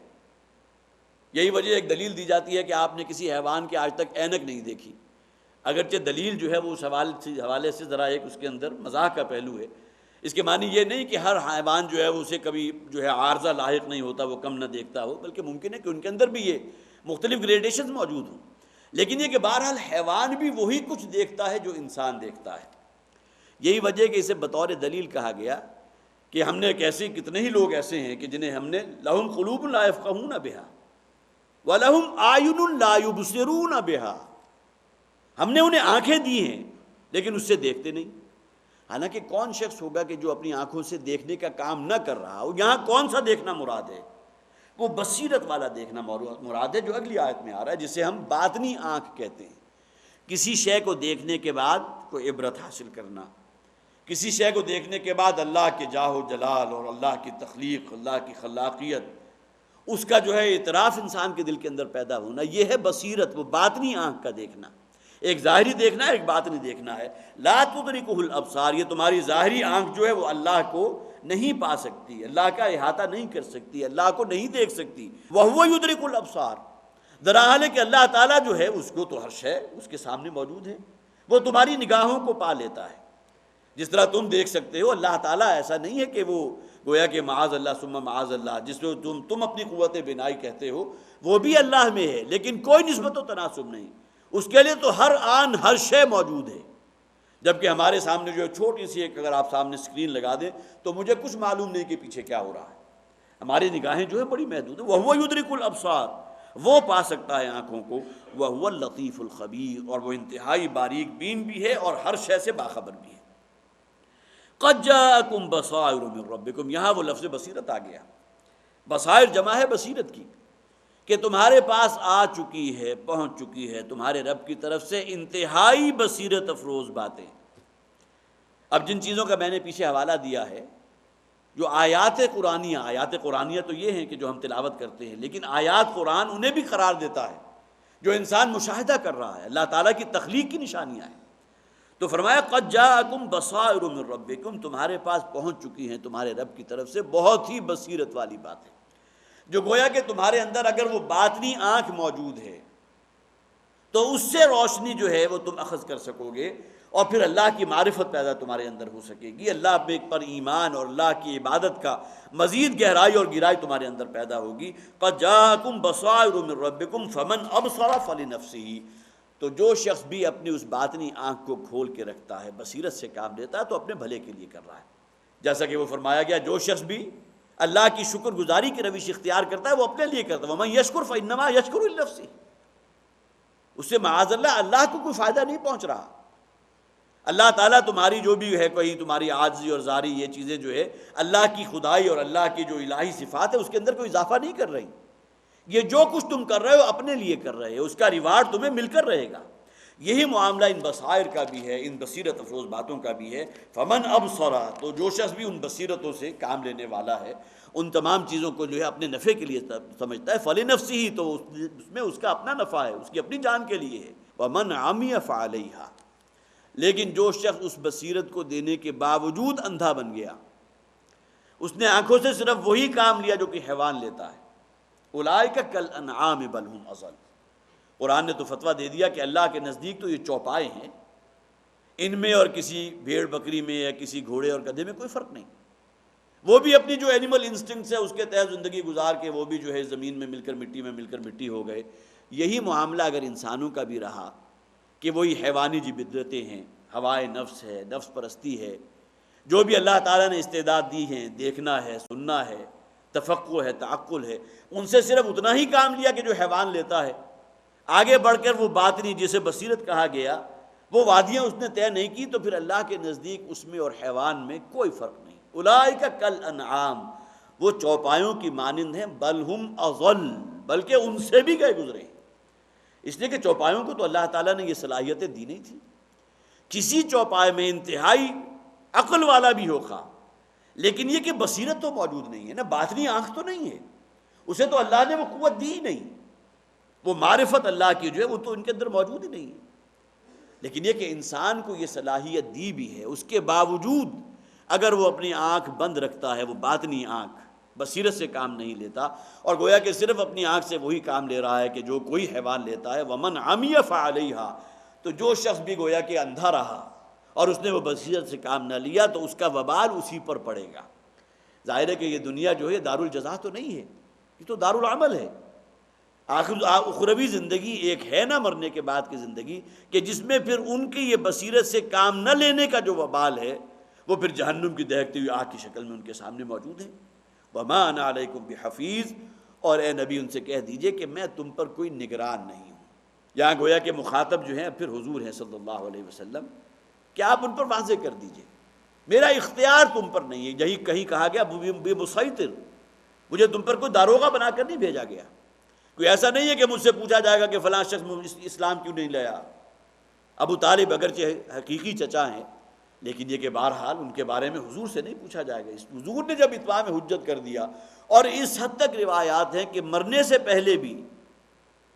یہی وجہ ایک دلیل دی جاتی ہے کہ آپ نے کسی حیوان کے آج تک اینک نہیں دیکھی، اگرچہ دلیل جو ہے وہ اس حوالے سے ذرا ایک اس کے اندر مزاح کا پہلو ہے. اس کے معنی یہ نہیں کہ ہر حیوان جو ہے اسے کبھی جو ہے عارضہ لاحق نہیں ہوتا، وہ کم نہ دیکھتا ہو، بلکہ ممکن ہے کہ ان کے اندر بھی یہ مختلف گریڈیشنز موجود ہوں. لیکن یہ کہ بہرحال حیوان بھی وہی کچھ دیکھتا ہے جو انسان دیکھتا ہے. یہی وجہ کہ اسے بطور دلیل کہا گیا کہ ہم نے کتنے ہی لوگ ایسے ہیں کہ جنہیں ہم نے لہم قلوب لا یفقہون بہا وَلَهُمْ أَعْيُنٌ لَا يُبْصِرُونَ بِهَا، ہم نے انہیں آنکھیں دی ہیں لیکن اس سے دیکھتے نہیں. حالانکہ کون شخص ہوگا کہ جو اپنی آنکھوں سے دیکھنے کا کام نہ کر رہا ہو؟ یہاں کون سا دیکھنا مراد ہے؟ وہ بصیرت والا دیکھنا مراد ہے جو اگلی آیت میں آ رہا ہے، جسے ہم باطنی آنکھ کہتے ہیں۔ کسی شے کو دیکھنے کے بعد کوئی عبرت حاصل کرنا، کسی شے کو دیکھنے کے بعد اللہ کے جاہ و جلال اور اللہ کی تخلیق، اللہ کی خلاقیت، اس کا جو ہے اعتراف انسان کے دل کے اندر پیدا ہونا، یہ ہے بصیرت، وہ باطنی آنکھ کا دیکھنا۔ ایک ظاہری دیکھنا ہے، ایک باطنی دیکھنا ہے۔ لا تدرکہ الابصار، یہ تمہاری ظاہری آنکھ جو ہے وہ اللہ کو نہیں پا سکتی، اللہ کا احاطہ نہیں کر سکتی، اللہ کو نہیں دیکھ سکتی۔ وَهُوَ يُدْرِكُ الْأَبْصَارَ، دراحال ہے کہ اللہ تعالیٰ جو ہے اس کو تو ہر شے اس کے سامنے موجود ہے، وہ تمہاری نگاہوں کو پا لیتا ہے۔ جس طرح تم دیکھ سکتے ہو، اللہ تعالیٰ ایسا نہیں ہے کہ وہ گویا کہ معاذ اللہ ثم معاذ اللہ، جس میں تم اپنی قوت بینائی کہتے ہو، وہ بھی اللہ میں ہے، لیکن کوئی نسبت و تناسب نہیں، اس کے لیے تو ہر آن ہر شے موجود ہے۔ جبکہ ہمارے سامنے جو چھوٹی سی ایک اگر آپ سامنے اسکرین لگا دیں تو مجھے کچھ معلوم نہیں کہ پیچھے کیا ہو رہا ہے، ہماری نگاہیں جو ہے بڑی محدود ہیں۔ وَهُوَ يُدْرِكُ الْأَبْصَارَ، وہ پا سکتا ہے آنکھوں کو۔ وَهُوَ اللطیف الخبیر، اور وہ انتہائی باریک بین بھی ہے اور ہر شے سے باخبر بھی ہے۔ قَدْ جَاءَكُمْ بَصَائِرُ مِن رَبِّكُمْ، یہاں وہ لفظ بصیرت آ گیا۔ بصائر جمع ہے بصیرت کی، کہ تمہارے پاس آ چکی ہے، پہنچ چکی ہے تمہارے رب کی طرف سے انتہائی بصیرت افروز باتیں۔ اب جن چیزوں کا میں نے پیچھے حوالہ دیا ہے، جو آیات قرآنیہ تو یہ ہیں کہ جو ہم تلاوت کرتے ہیں، لیکن آیات قرآن انہیں بھی قرار دیتا ہے جو انسان مشاہدہ کر رہا ہے، اللہ تعالیٰ کی تخلیق کی نشانیاں ہیں۔ تو فرمایا قد جاءکم بصائر من ربکم، تمہارے پاس پہنچ چکی ہیں تمہارے رب کی طرف سے بہت ہی بصیرت والی باتیں، جو گویا کہ تمہارے اندر اگر وہ باطنی آنکھ موجود ہے تو اس سے روشنی جو ہے وہ تم اخذ کر سکو گے، اور پھر اللہ کی معرفت پیدا تمہارے اندر ہو سکے گی، اللہ پر ایمان اور اللہ کی عبادت کا مزید گہرائی اور گہرائی تمہارے اندر پیدا ہوگی۔ قد جاءکم بصائر من ربکم فمن ابصر فلنفسہ، تو جو شخص بھی اپنی اس باطنی آنکھ کو کھول کے رکھتا ہے، بصیرت سے کام لیتا ہے، تو اپنے بھلے کے لیے کر رہا ہے۔ جیسا کہ وہ فرمایا گیا جو شخص بھی اللہ کی شکر گزاری کی روش اختیار کرتا ہے وہ اپنے لیے کرتا ہے۔ وَمَن يَشْكُرْ فَإِنَّمَا يَشْكُرُ لِنَفْسِهِ، اس سے معاذ اللہ کو کوئی فائدہ نہیں پہنچ رہا۔ اللہ تعالیٰ تمہاری جو بھی ہے، کوئی تمہاری عاجزی اور زاری، یہ چیزیں جو ہے اللہ کی خدائی اور اللہ کی جو الہی صفات ہے اس کے اندر کوئی اضافہ نہیں کر رہی۔ یہ جو کچھ تم کر رہے ہو اپنے لیے کر رہے ہو، اس کا ریوارڈ تمہیں مل کر رہے گا۔ یہی معاملہ ان بصائر کا بھی ہے، ان بصیرت افروز باتوں کا بھی ہے۔ فمن ابصر، تو جو شخص بھی ان بصیرتوں سے کام لینے والا ہے، ان تمام چیزوں کو جو ہے اپنے نفع کے لیے سمجھتا ہے، فلنفسہ، تو اس میں اس کا اپنا نفع ہے، اس کی اپنی جان کے لیے ہے۔ ومن عمی فعلیہا، لیکن جو شخص اس بصیرت کو دینے کے باوجود اندھا بن گیا، اس نے آنکھوں سے صرف وہی کام لیا جو کہ حیوان لیتا ہے، اولئک کالانعام بل ھم اضل، قرآن نے تو فتویٰ دے دیا کہ اللہ کے نزدیک تو یہ چوپائے ہیں، ان میں اور کسی بھیڑ بکری میں یا کسی گھوڑے اور گدھے میں کوئی فرق نہیں۔ وہ بھی اپنی جو اینیمل انسٹنکٹس ہے اس کے تحت زندگی گزار کے وہ بھی جو ہے زمین میں مل کر مٹی ہو گئے۔ یہی معاملہ اگر انسانوں کا بھی رہا کہ وہی حیوانی بدرتیں ہیں، ہوائے نفس ہے، نفس پرستی ہے، جو بھی اللہ تعالیٰ نے استعداد دی ہیں، دیکھنا ہے، سننا ہے، تفقع ہے، تعقل ہے، ان سے صرف اتنا ہی کام لیا کہ جو حیوان لیتا ہے، آگے بڑھ کر وہ باطنی جسے بصیرت کہا گیا وہ وادیاں اس نے طے نہیں کی، تو پھر اللہ کے نزدیک اس میں اور حیوان میں کوئی فرق نہیں۔ اولئک کالانعام، وہ چوپایوں کی مانند ہیں، بل ہم اضل، بلکہ ان سے بھی گئے گزرے ہیں۔ اس لیے کہ چوپایوں کو تو اللہ تعالیٰ نے یہ صلاحیتیں دی نہیں تھی۔ کسی چوپائے میں انتہائی عقل والا بھی ہوگا، لیکن یہ کہ بصیرت تو موجود نہیں ہے نا، باطنی آنکھ تو نہیں ہے، اسے تو اللہ نے وہ قوت دی ہی نہیں، وہ معرفت اللہ کی جو ہے وہ تو ان کے اندر موجود ہی نہیں ہے۔ لیکن یہ کہ انسان کو یہ صلاحیت دی بھی ہے، اس کے باوجود اگر وہ اپنی آنکھ بند رکھتا ہے، وہ باطنی آنکھ بصیرت سے کام نہیں لیتا، اور گویا کہ صرف اپنی آنکھ سے وہی کام لے رہا ہے کہ جو کوئی حیوان لیتا ہے، ومن عمی فعلیہا، تو جو شخص بھی گویا کہ اندھا رہا اور اس نے وہ بصیرت سے کام نہ لیا تو اس کا وبال اسی پر پڑے گا۔ ظاہر ہے کہ یہ دنیا جو ہے دار الجزا تو نہیں ہے، یہ تو دار العمل ہے۔ اخروی زندگی ایک ہے نا مرنے کے بعد کی زندگی، کہ جس میں پھر ان کی یہ بصیرت سے کام نہ لینے کا جو وبال ہے وہ پھر جہنم کی دہکتی ہوئی آگ کی شکل میں ان کے سامنے موجود ہے۔ وَمَا أَنَا عَلَيْكُمْ بِحَفِيظ، اور اے نبی ان سے کہہ دیجئے کہ میں تم پر کوئی نگران نہیں ہوں۔ یہاں گویا کہ مخاطب جو ہیں پھر حضور ہیں صلی اللہ علیہ وسلم، کہ آپ ان پر واضح کر دیجئے میرا اختیار تم پر نہیں ہے۔ یہی کہیں کہا گیا بمسیطر، مجھے تم پر کوئی داروغہ بنا کر نہیں بھیجا گیا. کوئی ایسا نہیں ہے کہ مجھ سے پوچھا جائے گا کہ فلاں شخص اسلام کیوں نہیں لایا. ابو طالب اگرچہ حقیقی چچا ہیں، لیکن یہ کہ بہرحال ان کے بارے میں حضور سے نہیں پوچھا جائے گا. حضور نے جب اتمام حجت کر دیا، اور اس حد تک روایات ہیں کہ مرنے سے پہلے بھی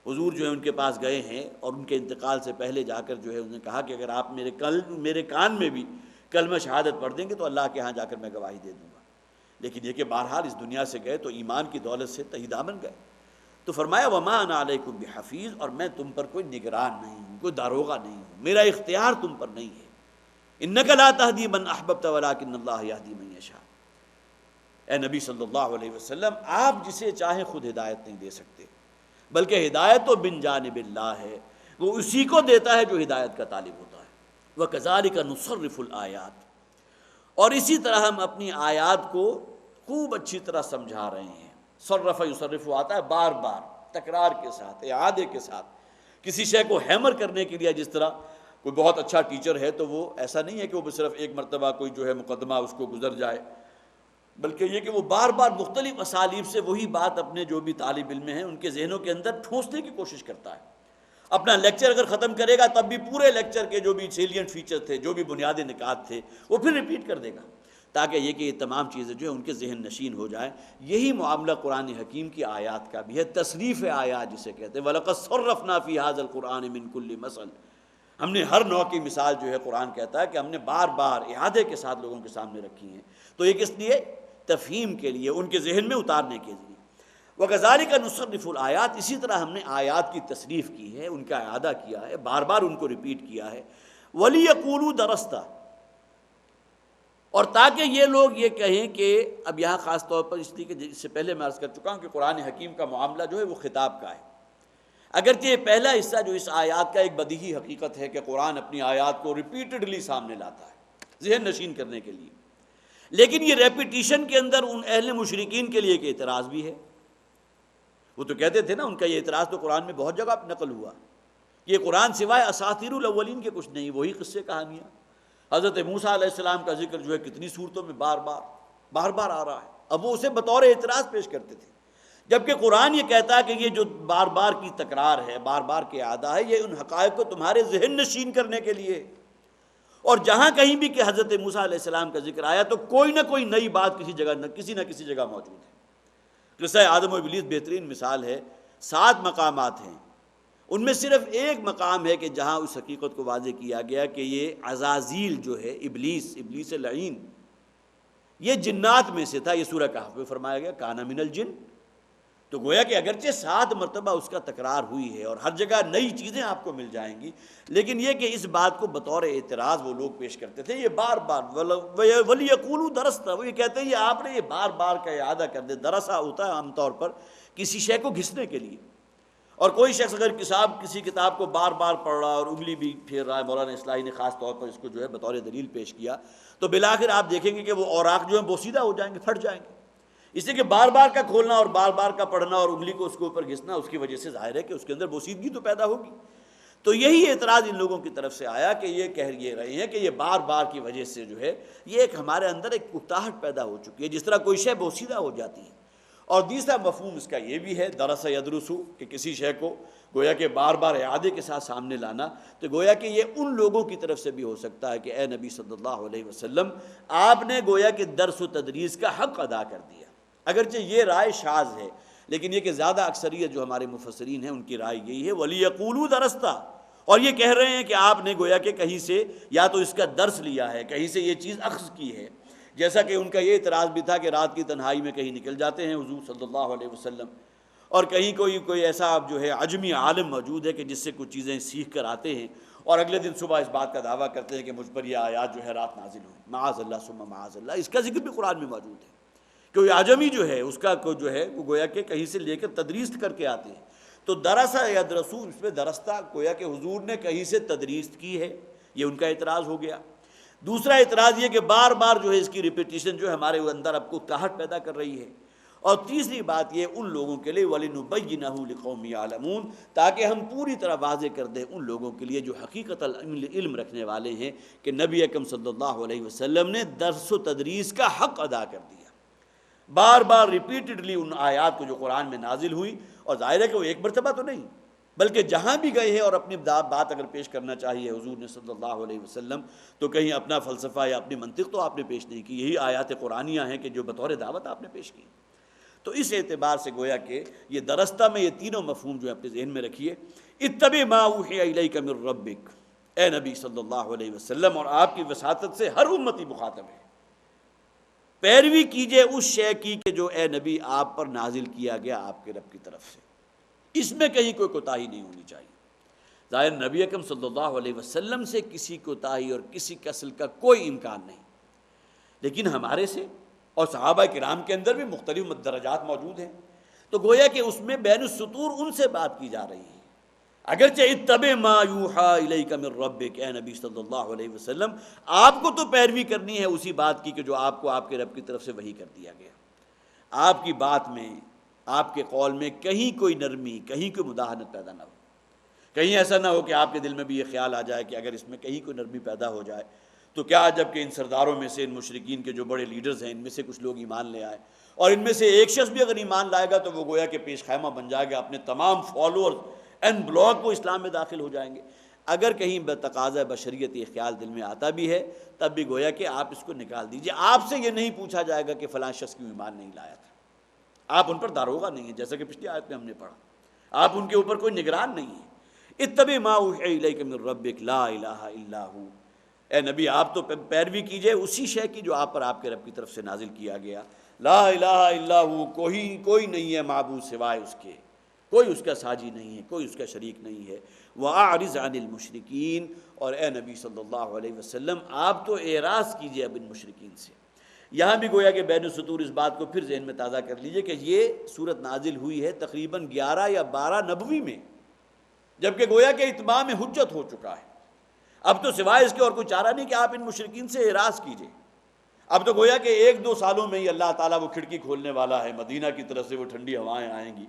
حضور جو ہے ان کے پاس گئے ہیں، اور ان کے انتقال سے پہلے جا کر جو ہے انہوں نے کہا کہ اگر آپ میرے کان میں بھی کلمہ شہادت پڑھ دیں گے تو اللہ کے ہاں جا کر میں گواہی دے دوں گا. لیکن یہ کہ بہرحال اس دنیا سے گئے تو ایمان کی دولت سے تہی دامن گئے. تو فرمایا وما انا علیکم بحفیظ، اور میں تم پر کوئی نگران نہیں ہوں، کوئی داروغہ نہیں ہوں، میرا اختیار تم پر نہیں ہے. انک لا تہدی من احببت ولکن اللہ یہدی من یشاء. اے نبی صلی اللہ علیہ وسلم، آپ جسے چاہیں خود ہدایت نہیں دے سکتے، بلکہ ہدایت تو بن جانب اللہ ہے، وہ اسی کو دیتا ہے جو ہدایت کا طالب ہوتا ہے. وَكَذَلِكَ نُصَرِّفُ الْآيَاتِ، اور اسی طرح ہم اپنی آیات کو خوب اچھی طرح سمجھا رہے ہیں. صرف یصرف آتا ہے بار بار، تکرار کے ساتھ، اعادے کے ساتھ. کسی شے کو ہیمر کرنے کے لیے، جس طرح کوئی بہت اچھا ٹیچر ہے تو وہ ایسا نہیں ہے کہ وہ صرف ایک مرتبہ کوئی جو ہے مقدمہ اس کو گزر جائے، بلکہ یہ کہ وہ بار بار مختلف اسالیب سے وہی بات اپنے جو بھی طالب علم ہیں ان کے ذہنوں کے اندر ٹھونسنے کی کوشش کرتا ہے. اپنا لیکچر اگر ختم کرے گا تب بھی پورے لیکچر کے جو بھی سیلینٹ فیچر تھے، جو بھی بنیادی نکات تھے، وہ پھر ریپیٹ کر دے گا، تاکہ یہ کہ یہ تمام چیزیں جو ہیں ان کے ذہن نشین ہو جائیں. یہی معاملہ قرآن حکیم کی آیات کا بھی ہے، تصریف آیات جسے کہتے ہیں. وَلَقَدْ صَرَّفْنَا فِي هَذَا الْقُرْآنِ مِنْ كُلِّ مَثَلٍ، ہم نے ہر نوع کی مثال جو ہے قرآن کہتا ہے کہ ہم نے بار بار اعادے کے ساتھ لوگوں کے سامنے رکھی ہیں. تو یہ کس لیے؟ تفہیم کے لیے، ان کے ذہن میں اتارنے کے لیے. وَكَذَلِكَ نُصَرِّفُ الْآيَاتِ، اسی طرح ہم نے آیات کی تصریف کی ہے، ان کا اعادہ کیا ہے، بار بار ان کو ریپیٹ کیا ہے. وَلِيَقُولُوا دَرَسْتَ، اور تاکہ یہ لوگ یہ کہیں کہ، اب یہاں خاص طور پر اس لیے کہ اس سے پہلے میں عرض کر چکا ہوں کہ قرآن حکیم کا معاملہ جو ہے وہ خطاب کا ہے. اگرچہ یہ پہلا حصہ جو اس آیات کا ایک بدیہی حقیقت ہے کہ قرآن اپنی آیات کو ریپیٹڈلی سامنے لاتا ہے ذہن نشین کرنے کے لیے، لیکن یہ ریپیٹیشن کے اندر ان اہل مشرکین کے لیے ایک اعتراض بھی ہے. وہ تو کہتے تھے نا، ان کا یہ اعتراض تو قرآن میں بہت جگہ نقل ہوا، یہ قرآن سوائے اساطیر الاولین کے کچھ نہیں، وہی قصے کہانیاں. حضرت موسیٰ علیہ السلام کا ذکر جو ہے کتنی صورتوں میں بار بار آ رہا ہے. اب وہ اسے بطور اعتراض پیش کرتے تھے، جبکہ قرآن یہ کہتا ہے کہ یہ جو بار بار کی تکرار ہے، بار بار کے اعادہ ہے، یہ ان حقائق کو تمہارے ذہن نشین کرنے کے لیے. اور جہاں کہیں بھی کہ حضرت موسیٰ علیہ السلام کا ذکر آیا تو کوئی نہ کوئی نئی بات کسی نہ کسی جگہ موجود ہے. قصہ آدم و ابلیس بہترین مثال ہے. 7 مقامات ہیں، ان میں صرف ایک مقام ہے کہ جہاں اس حقیقت کو واضح کیا گیا کہ یہ عزازیل جو ہے، ابلیس لعین، یہ جنات میں سے تھا. یہ سورہ کہف میں فرمایا گیا کان من الجن. تو گویا کہ اگرچہ 7 مرتبہ اس کا تکرار ہوئی ہے اور ہر جگہ نئی چیزیں آپ کو مل جائیں گی، لیکن یہ کہ اس بات کو بطور اعتراض وہ لوگ پیش کرتے تھے. یہ بار بار وَلِيَقُولُوا دَرَسْتَ، وہ یہ کہتے ہیں یہ آپ نے یہ بار بار کا اعادہ کر دے. درسا ہوتا ہے عام طور پر کسی شے کو گھسنے کے لیے، اور کوئی شخص اگر کسی کتاب کو بار بار پڑھ رہا اور انگلی بھی پھیر رہا ہے، مولانا اصلاحی نے خاص طور پر اس کو جو ہے بطور دلیل پیش کیا، تو بالآخر آپ دیکھیں گے کہ وہ اوراق جو ہیں بوسیدہ ہو جائیں گے، پھٹ جائیں گے. اس لیے کہ بار بار کا کھولنا اور بار بار کا پڑھنا اور انگلی کو اس کے اوپر گھسنا، اس کی وجہ سے ظاہر ہے کہ اس کے اندر بوسیدگی تو پیدا ہوگی. تو یہی اعتراض ان لوگوں کی طرف سے آیا کہ یہ کہہ یہ رہے ہیں کہ یہ بار بار کی وجہ سے جو ہے یہ ایک ہمارے اندر ایک اکتاہٹ پیدا ہو چکی ہے، جس طرح کوئی شے بوسیدہ ہو جاتی ہے. اور دوسرا مفہوم اس کا یہ بھی ہے درس یدرسو، کہ کسی شے کو گویا کہ بار بار اعادے کے ساتھ سامنے لانا. تو گویا کہ یہ ان لوگوں کی طرف سے بھی ہو سکتا ہے کہ اے نبی صلی اللہ علیہ وسلم، آپ نے گویا کہ درس و تدریس کا حق ادا کر دیا. اگرچہ یہ رائے شاذ ہے، لیکن یہ کہ زیادہ اکثریت جو ہمارے مفسرین ہیں ان کی رائے یہی ہے وَلِيَقُولُوا دَرَسْتَ. اور یہ کہہ رہے ہیں کہ آپ نے گویا کہ کہیں سے یا تو اس کا درس لیا ہے، کہیں سے یہ چیز اخذ کی ہے. جیسا کہ ان کا یہ اعتراض بھی تھا کہ رات کی تنہائی میں کہیں نکل جاتے ہیں حضور صلی اللہ علیہ وسلم، اور کہیں کوئی ایسا جو ہے عجمی عالم موجود ہے کہ جس سے کچھ چیزیں سیکھ کر آتے ہیں اور اگلے دن صبح اس بات کا دعویٰ کرتے ہیں کہ مجھ پر یہ آیات جو ہے رات نازل ہوئی. معاذ اللہ ثم معاذ اللہ. اس کا ذکر بھی قرآن میں موجود ہے کہ وہ عجمی جو ہے اس کا جو ہے وہ گویا کہ کہیں سے لے کر تدریس کر کے آتے ہیں. تو درسا یا درسو، اس میں درستہ گویا کہ حضور نے کہیں سے تدریس کی ہے، یہ ان کا اعتراض ہو گیا. دوسرا اعتراض یہ کہ بار بار جو ہے اس کی ریپیٹیشن جو ہے ہمارے اندر اب کو اکتاہٹ پیدا کر رہی ہے. اور تیسری بات یہ ان لوگوں کے لیے وَلِنُبَيِّنَهُ لِقَوْمٍ يَعْلَمُونَ، تاکہ ہم پوری طرح واضح کر دیں ان لوگوں کے لیے جو حقیقت علم رکھنے والے ہیں کہ نبی اکرم صلی اللہ علیہ وسلم نے درس و تدریس کا حق ادا کر دیا. بار بار ریپیٹڈلی ان آیات کو جو قرآن میں نازل ہوئی، اور ظاہر ہے کہ وہ ایک مرتبہ تو نہیں بلکہ جہاں بھی گئے ہیں اور اپنی بات اگر پیش کرنا چاہیے حضور نے صلی اللہ علیہ وسلم، تو کہیں اپنا فلسفہ یا اپنی منطق تو آپ نے پیش نہیں کی، یہی آیات قرآنیہ ہیں کہ جو بطور دعوت آپ نے پیش کی۔ تو اس اعتبار سے گویا کہ یہ درستہ میں یہ تینوں مفہوم جو ہے اپنے ذہن میں رکھیے۔ اتبع ما اوحی الیک من ربک، اے نبی صلی اللہ علیہ وسلم، اور آپ کی وساطت سے ہر امتی مخاطب ہے، پیروی کیجئے اس شے کی کہ جو اے نبی آپ پر نازل کیا گیا آپ کے رب کی طرف سے، اس میں کہیں کوئی کوتاہی نہیں ہونی چاہیے۔ ظاہر نبی اکرم صلی اللہ علیہ وسلم سے کسی کوتاہی اور کسی کسل کا کوئی امکان نہیں، لیکن ہمارے سے اور صحابہ کرام کے اندر بھی مختلف درجات موجود ہیں، تو گویا کہ اس میں بین السطور ان سے بات کی جا رہی ہے۔ اگرچہ اتبع ما یوحی الیک من ربک، اے نبی صلی اللہ علیہ وسلم آپ کو تو پیروی کرنی ہے اسی بات کی کہ جو آپ کو آپ کے رب کی طرف سے وحی کر دیا گیا۔ آپ کی بات میں، آپ کے قول میں کہیں کوئی نرمی، کہیں کوئی مداہنت پیدا نہ ہو، کہیں ایسا نہ ہو کہ آپ کے دل میں بھی یہ خیال آ جائے کہ اگر اس میں کہیں کوئی نرمی پیدا ہو جائے تو کیا جب کہ ان سرداروں میں سے، ان مشرکین کے جو بڑے لیڈرز ہیں، ان میں سے کچھ لوگ ایمان لے آئے، اور ان میں سے ایک شخص بھی اگر ایمان لائے گا تو وہ گویا کہ پیش خیمہ بن جائے گا، اپنے تمام فالوورز این بلاک وہ اسلام میں داخل ہو جائیں گے۔ اگر کہیں بتقاضۂ بشریت یہ خیال دل میں آتا بھی ہے تب بھی گویا کہ آپ اس کو نکال دیجئے۔ آپ سے یہ نہیں پوچھا جائے گا کہ فلاں شخص کیوں ایمان نہیں لایا تھا، آپ ان پر داروغہ نہیں ہیں، جیسا کہ پچھلی آیت میں ہم نے پڑھا، آپ ان کے اوپر کوئی نگران نہیں ہیں۔ اتبع ما اوحی الیک من ربک لا الہ الا ہو، اے نبی آپ تو پیروی کیجئے اسی شے کی جو آپ پر آپ کے رب کی طرف سے نازل کیا گیا۔ لا الہ الا ہو، کوئی نہیں ہے معبود سوائے اس کے، کوئی اس کا ساجی نہیں ہے، کوئی اس کا شریک نہیں ہے۔ وَأَعْرِضْ عَنِ الْمُشْرِكِينَ، اور اے نبی صلی اللہ علیہ وسلم آپ تو اعراض کیجئے اب ان مشرکین سے۔ یہاں بھی گویا کہ بین السطور اس بات کو پھر ذہن میں تازہ کر لیجئے کہ یہ صورت نازل ہوئی ہے تقریباً 11 یا 12 نبوی میں، جبکہ گویا کہ اتمام حجت ہو چکا ہے۔ اب تو سوائے اس کے اور کوئی چارہ نہیں کہ آپ ان مشرکین سے اعراض کیجئے۔ اب تو گویا کہ 1-2 سالوں میں ہی اللہ تعالیٰ وہ کھڑکی کھولنے والا ہے، مدینہ کی طرف سے وہ ٹھنڈی ہوائیں آئیں گی۔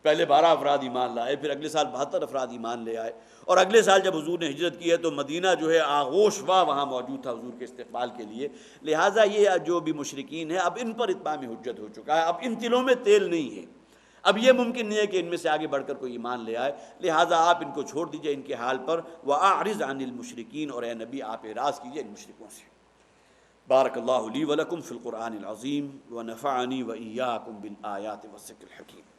پہلے 12 افراد ایمان لائے، پھر اگلے سال 72 افراد ایمان لے آئے، اور اگلے سال جب حضور نے ہجرت کی ہے تو مدینہ جو ہے آغوش واہ وہاں موجود تھا حضور کے استقبال کے لیے۔ لہٰذا یہ جو بھی مشرکین ہیں اب ان پر اتمام حجت ہو چکا ہے، اب ان تلوں میں تیل نہیں ہے، اب یہ ممکن نہیں ہے کہ ان میں سے آگے بڑھ کر کوئی ایمان لے آئے، لہٰذا آپ ان کو چھوڑ دیجئے ان کے حال پر۔ وَأَعْرِضْ عَنِ الْمُشْرِكِينَ، اور اے نبی آپ اعراض کیجئے ان مشرکوں سے۔ بارک اللہ لی ولکم فی القرآن العظیم ونفعنی وإیاکم بالآیات والذکر الحکیم۔